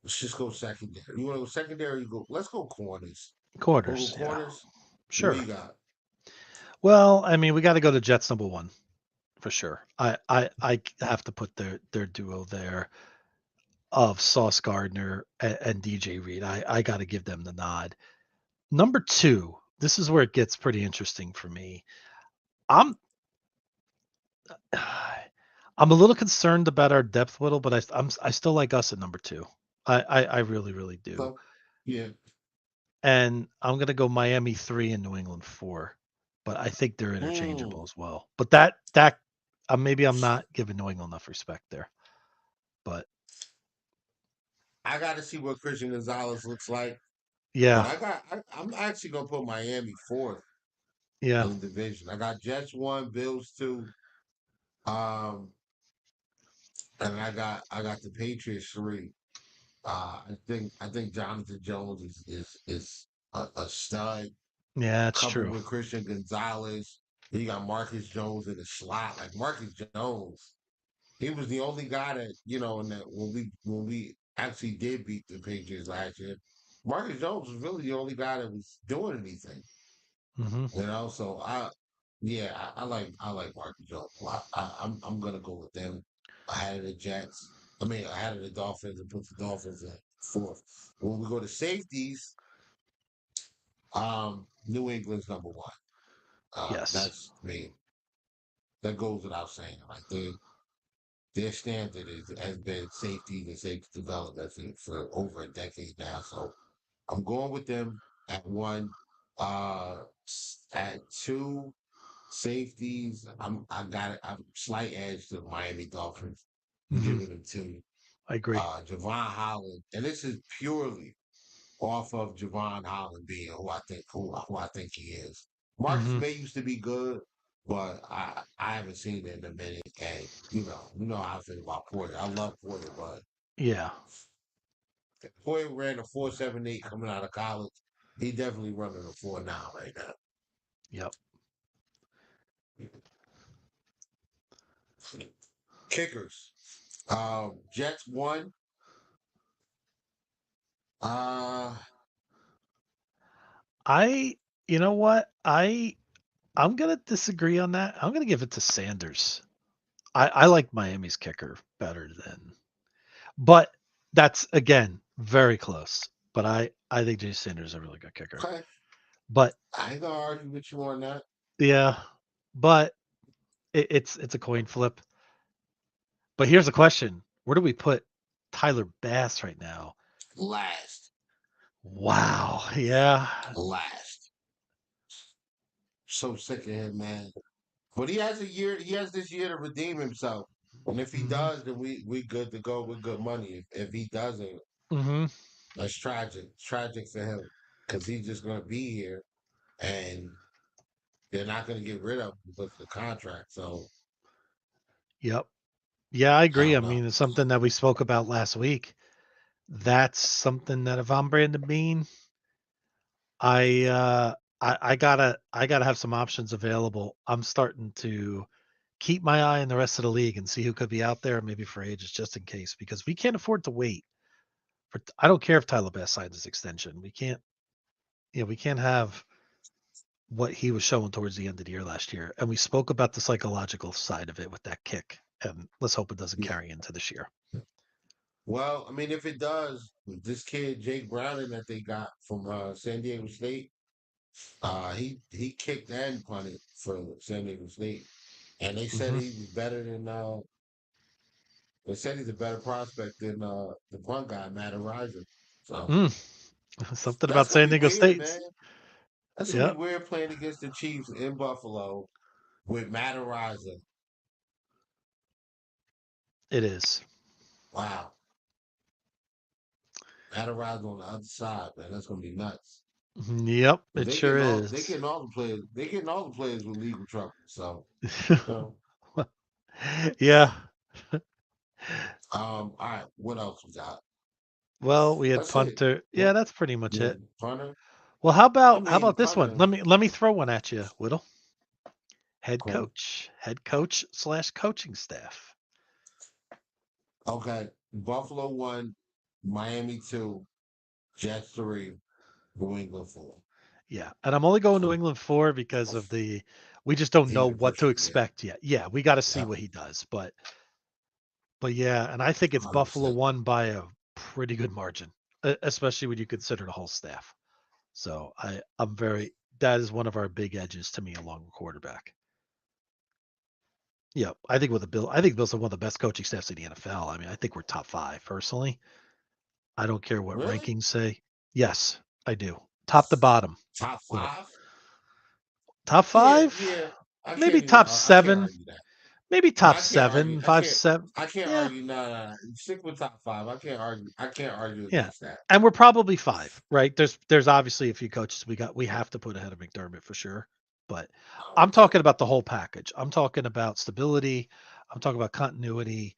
Let's just go secondary. You want to go secondary? Let's go corners. Corners. Yeah. Corners. What Sure. you got? Well, I mean, we got to go to Jets number one for sure. I have to put their duo there of Sauce Gardner and DJ Reed. I got to give them the nod. Number two, this is where it gets pretty interesting for me. I'm a little concerned about our depth, Whittle, but I still like us at number two. I really, really do. So, yeah. And I'm gonna go Miami 3 and New England 4, but I think they're interchangeable as well. But that maybe I'm not giving New England enough respect there. But I got to see what Christian Gonzalez looks like. yeah, But I'm actually gonna put Miami fourth yeah, in the division. I got Jets 1, Bills 2, and I got the Patriots 3. I think Jonathan Jones is a stud. yeah, that's Coupled true. with Christian Gonzalez, you got Marcus Jones in the slot. Like Marcus Jones, he was the only guy that in that when we actually did beat the Patriots last year. Marcus Jones was really the only guy that was doing anything. Hmm. So I like Marcus Jones a lot. I'm gonna go with them. I had the Jets. I mean, I had the Dolphins and put the Dolphins in fourth. When we go to safeties, New England's number one. Yes. That goes without saying. Like their standard has been safety and safety development for over a decade now. So I'm going with them at one. At two safeties, I'm slight edge to the Miami Dolphins. I'm Hmm. giving them two. I agree. Javon Holland, and this is purely off of Javon Holland being who I think he is. Marcus Hmm. May used to be good, but I haven't seen it in a minute. And you know how I feel about Porter. I love Porter, but Yeah. Porter ran a 4.78 coming out of college. He definitely running a 4 now right now. Yep. Kickers. Jets 1. You know what? I'm gonna disagree on that. I'm gonna give it to Sanders. I like Miami's kicker better than, but that's again very close. But I think Jay Sanders is a really good kicker. Okay. But I ain't gonna argue with you on that. yeah, but it's a coin flip. But here's the question: where do we put Tyler Bass right now? Last. Wow. Yeah. Last. So sick of him, man. But he has this year to redeem himself. And if he does, then we good to go with good money. If he doesn't, Mm-hmm. that's tragic. It's tragic for him. Because he's just gonna be here and they're not gonna get rid of him because of the contract. So Yep. Yeah, I I agree. I don't know. mean, it's something that we spoke about last week. That's something that if I'm Brandon Bean, I gotta have some options available. I'm starting to keep my eye on the rest of the league and see who could be out there, maybe for ages, just in case, because we can't afford to wait. I don't care if Tyler Bass signs his extension. We can't, we can't have what he was showing towards the end of the year last year. And we spoke about the psychological side of it with that kick. And let's hope it doesn't carry into this year. Well, I mean, if it does, this kid Jake Browning that they got from San Diego State, he kicked and punted for San Diego State, and they said he was better than. They said he's a better prospect than the punt guy Matt Ariza. So something about San Diego State. That's gonna be weird playing against the Chiefs in Buffalo with Matt Ariza. It is. Wow. Matt Ariza on the other side, man. That's gonna be nuts. Yep, it sure is. They're getting all the players. They're getting all the players with legal trouble. So, yeah. All right. What else we got? Well, we had That's punter. it. Yeah, that's pretty much it. Punter. Well, how about this punter. one? Let me throw one at you, Whittle. Head coach / coaching staff. Okay, Buffalo 1, Miami 2, Jets 3, New England 4. Yeah, and I'm only going New England 4 because of we just don't know what to expect yet. Yeah, we got to see what he does, but yeah, and I think it's 100%. Buffalo 1 by a pretty good margin, especially when you consider the whole staff. So that is one of our big edges to me along the quarterback. Yeah, I think Bills are one of the best coaching staffs in the NFL. I mean, I think we're top 5 personally. I don't care what rankings say. Yes, I do. Top to bottom. Top 5? Top 5? Yeah. Maybe top 7. Maybe top 7, 5, 7. I can't argue. No. Stick with top 5. I can't argue against that. And we're probably 5, right? There's obviously a few coaches we have to put ahead of McDermott for sure. But I'm talking about the whole package. I'm talking about stability. I'm talking about continuity.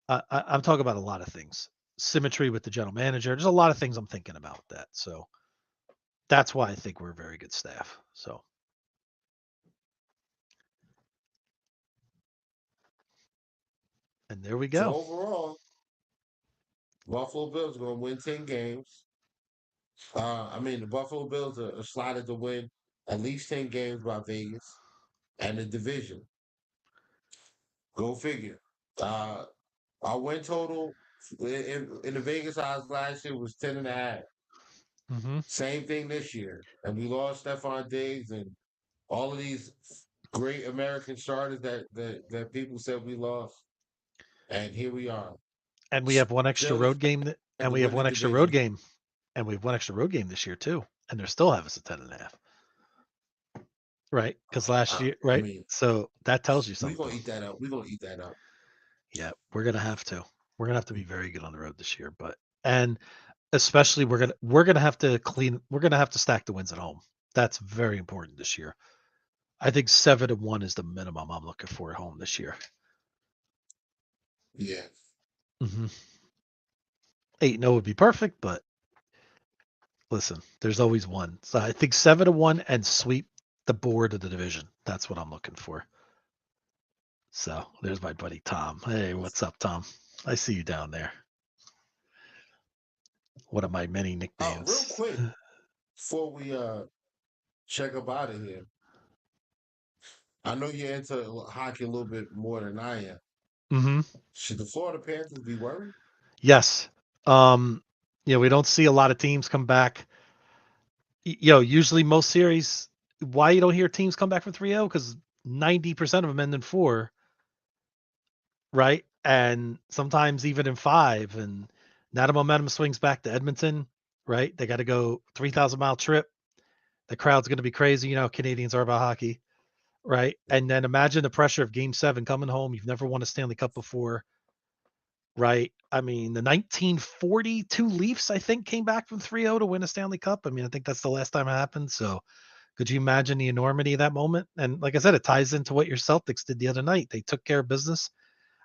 I'm talking about a lot of things. Symmetry with the general manager. There's a lot of things I'm thinking about with that. So that's why I think we're a very good staff. So. And there we go. So overall, Buffalo Bills are going to win 10 games. The Buffalo Bills are slotted to win at least 10 games by Vegas and the division. Go figure. Our win total in the Vegas odds last year was 10.5. Same thing this year. And we lost Stephon Diggs and all of these great American starters that people said we lost. And here we are. And we have one extra road game. And we have one extra road game. And we have one extra road game this year too. And they're still have us at 10.5. Right? Because last year, right? So that tells you something. We're gonna eat that up. Yeah, we're gonna have to. We're gonna have to be very good on the road this year. And especially we're gonna have to stack the wins at home. That's very important this year. I think 7-1 is the minimum I'm looking for at home this year. Yeah. 8-0 would be perfect, but listen, there's always one. So I think 7-1 and sweep the board of the division. That's what I'm looking for. So there's my buddy Tom. Hey, what's up, Tom? I see you down there. One of my many nicknames. Real quick, before we check up out of here, I know you're into hockey a little bit more than I am. Should the Florida Panthers be worried? Yes. We don't see a lot of teams come back. Usually most series, why you don't hear teams come back from 3-0? Because 90% of them end in 4, right? And sometimes even in 5. And now the momentum swings back to Edmonton, right? They got to go 3,000-mile trip. The crowd's going to be crazy. Canadians are about hockey, right? And then imagine the pressure of Game 7 coming home. You've never won a Stanley Cup before, right? I mean, the 1942 Leafs, I think, came back from 3-0 to win a Stanley Cup. I mean, I think that's the last time it happened. So could you imagine the enormity of that moment? And like I said, it ties into what your Celtics did the other night. They took care of business.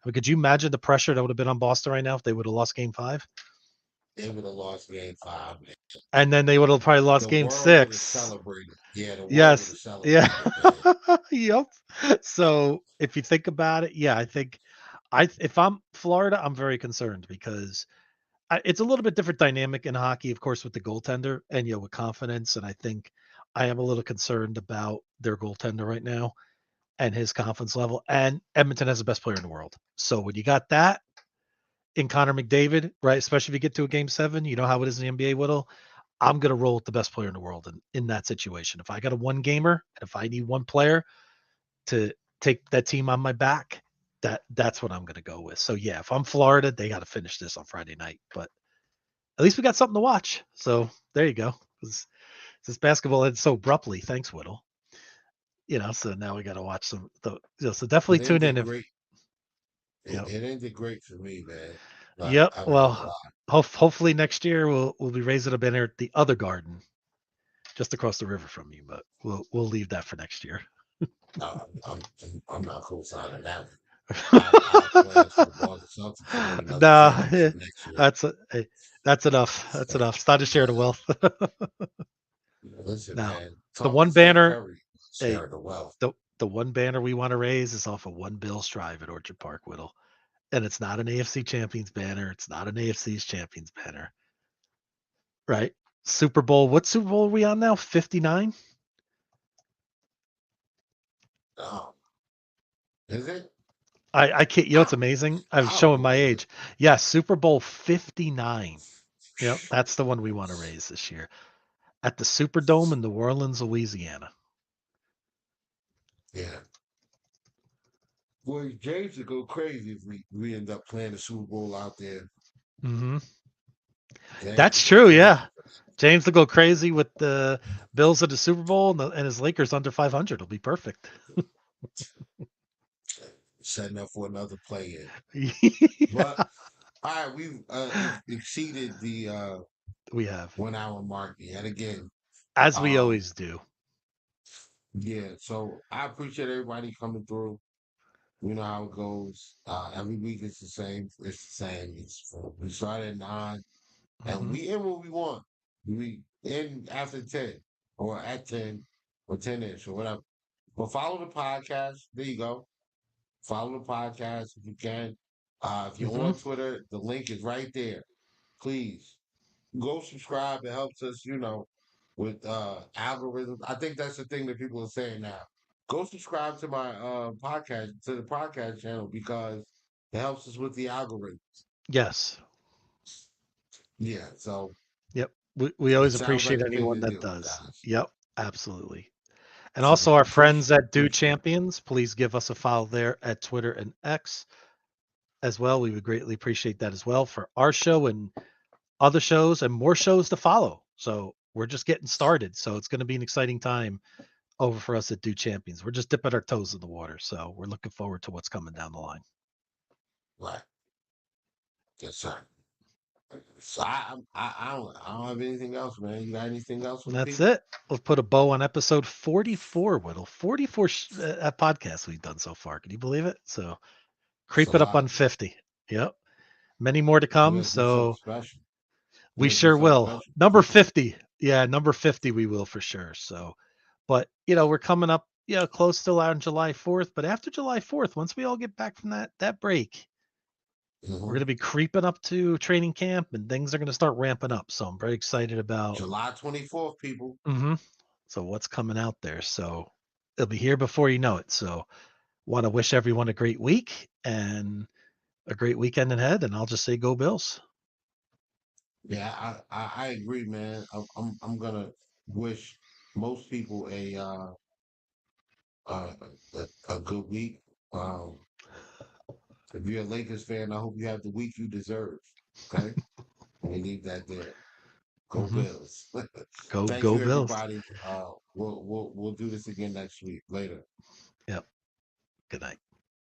I mean, could you imagine the pressure that would have been on Boston right now if they would have lost Game 5? They would have lost Game 5. And then they would have probably lost Game 6. Celebrated. Yeah, the world would have Yes. Yeah. celebrated, man. Yep. So if you think about it, yeah, I think if I'm Florida, I'm very concerned because it's a little bit different dynamic in hockey, of course, with the goaltender and with confidence. And I think I am a little concerned about their goaltender right now and his confidence level. And Edmonton has the best player in the world. So when you got that in Connor McDavid, right, especially if you get to a game 7, you know how it is in the NBA, Whittle. I'm going to roll with the best player in the world in that situation. If I got a one gamer and if I need one player to take that team on my back, that's what I'm going to go with. So yeah, if I'm Florida, they got to finish this on Friday night, but at least we got something to watch. So there you go. This basketball ended so abruptly. Thanks, Whittle. So now we got to watch so definitely It tune in ended if, great. you know, It ended great for me, man. yep. I'm not gonna Well, lie. hopefully next year we'll be raising a banner at the other garden just across the river from you, but we'll leave that for next year. No, I'm not co-signing that one. I have plans for the Boston Celtics to win another No, championship next year. that's enough. That's enough. It's time to share the wealth. Listen, Now, man, the talk to one Steph banner, Curry, hey, sharing the wealth. the one banner we want to raise is off of One Bill's Drive at Orchard Park, Whittle. And it's not an AFC Champions banner. It's not an AFC's Champions banner, right? Super Bowl. What Super Bowl are we on now? 59? Oh, is it? I can't. It's amazing. I was I don't showing my believe it. age. Yeah, Super Bowl 59. Yep, that's the one we want to raise this year at the Superdome in New Orleans, Louisiana. Yeah. Boy, James would go crazy if we end up playing the Super Bowl out there. Hmm. James That's would go true. crazy. Yeah, James will go crazy with the Bills at the Super Bowl and his Lakers under 500. It'll be perfect. Setting up for another play in. Yeah, But all right, we've exceeded the we have, 1 hour mark yet again. as we Um, always do. yeah, so I appreciate everybody coming through. You know how it goes. Every week it's the same. It's the same. We start at 9 and Hmm. we end what we want. We end after 10 or at 10 or 10-ish or whatever. But follow the podcast. There you go. Follow the podcast if you can. If you're Hmm. on Twitter, the link is right there. Please go subscribe. It helps us, with algorithms. I think that's the thing that people are saying now. Go subscribe to my podcast, to the podcast channel, because it helps us with the algorithm. Yes. Yeah, so Yep. We always it sounds appreciate like a anyone bigger that deal, does. guys. Yep. Absolutely. And So also our friends appreciate at Do appreciate. Champions, please give us a follow there at Twitter and X as well. We would greatly appreciate that as well for our show and other shows and more shows to follow. So we're just getting started. So it's going to be an exciting time over for us at Do Champions. We're just dipping our toes in the water. So we're looking forward to what's coming down the line. Right. Yes, sir. So I don't have anything else, man. You got anything else for And the that's people? it. We'll put a bow on episode 44, Whittle. 44 podcasts we've done so far. Can you believe it? So It's a creeping up lot. on 50. Yep. Many more to We're come. gonna do something So special. we We're gonna do sure something will. special for Number people. 50. Yeah, number 50 we will for sure. So, but we're coming up, close to on July 4th. But after July 4th, once we all get back from that break, we're Mhm. going to be creeping up to training camp and things are going to start ramping up. So I'm very excited about July 24th, people. so what's coming out there. So it'll be here before you know it. So want to wish everyone a great week and a great weekend ahead. And I'll just say go Bills. Yeah, I agree, man. I'm gonna wish most people uh a good week. Um, if you're a Lakers fan, I hope you have the week you deserve. Okay, and we leave that there. Go Hmm. Bills. Thank Go you, Bills. everybody. We'll do this again next week. Later. Yep. Good night.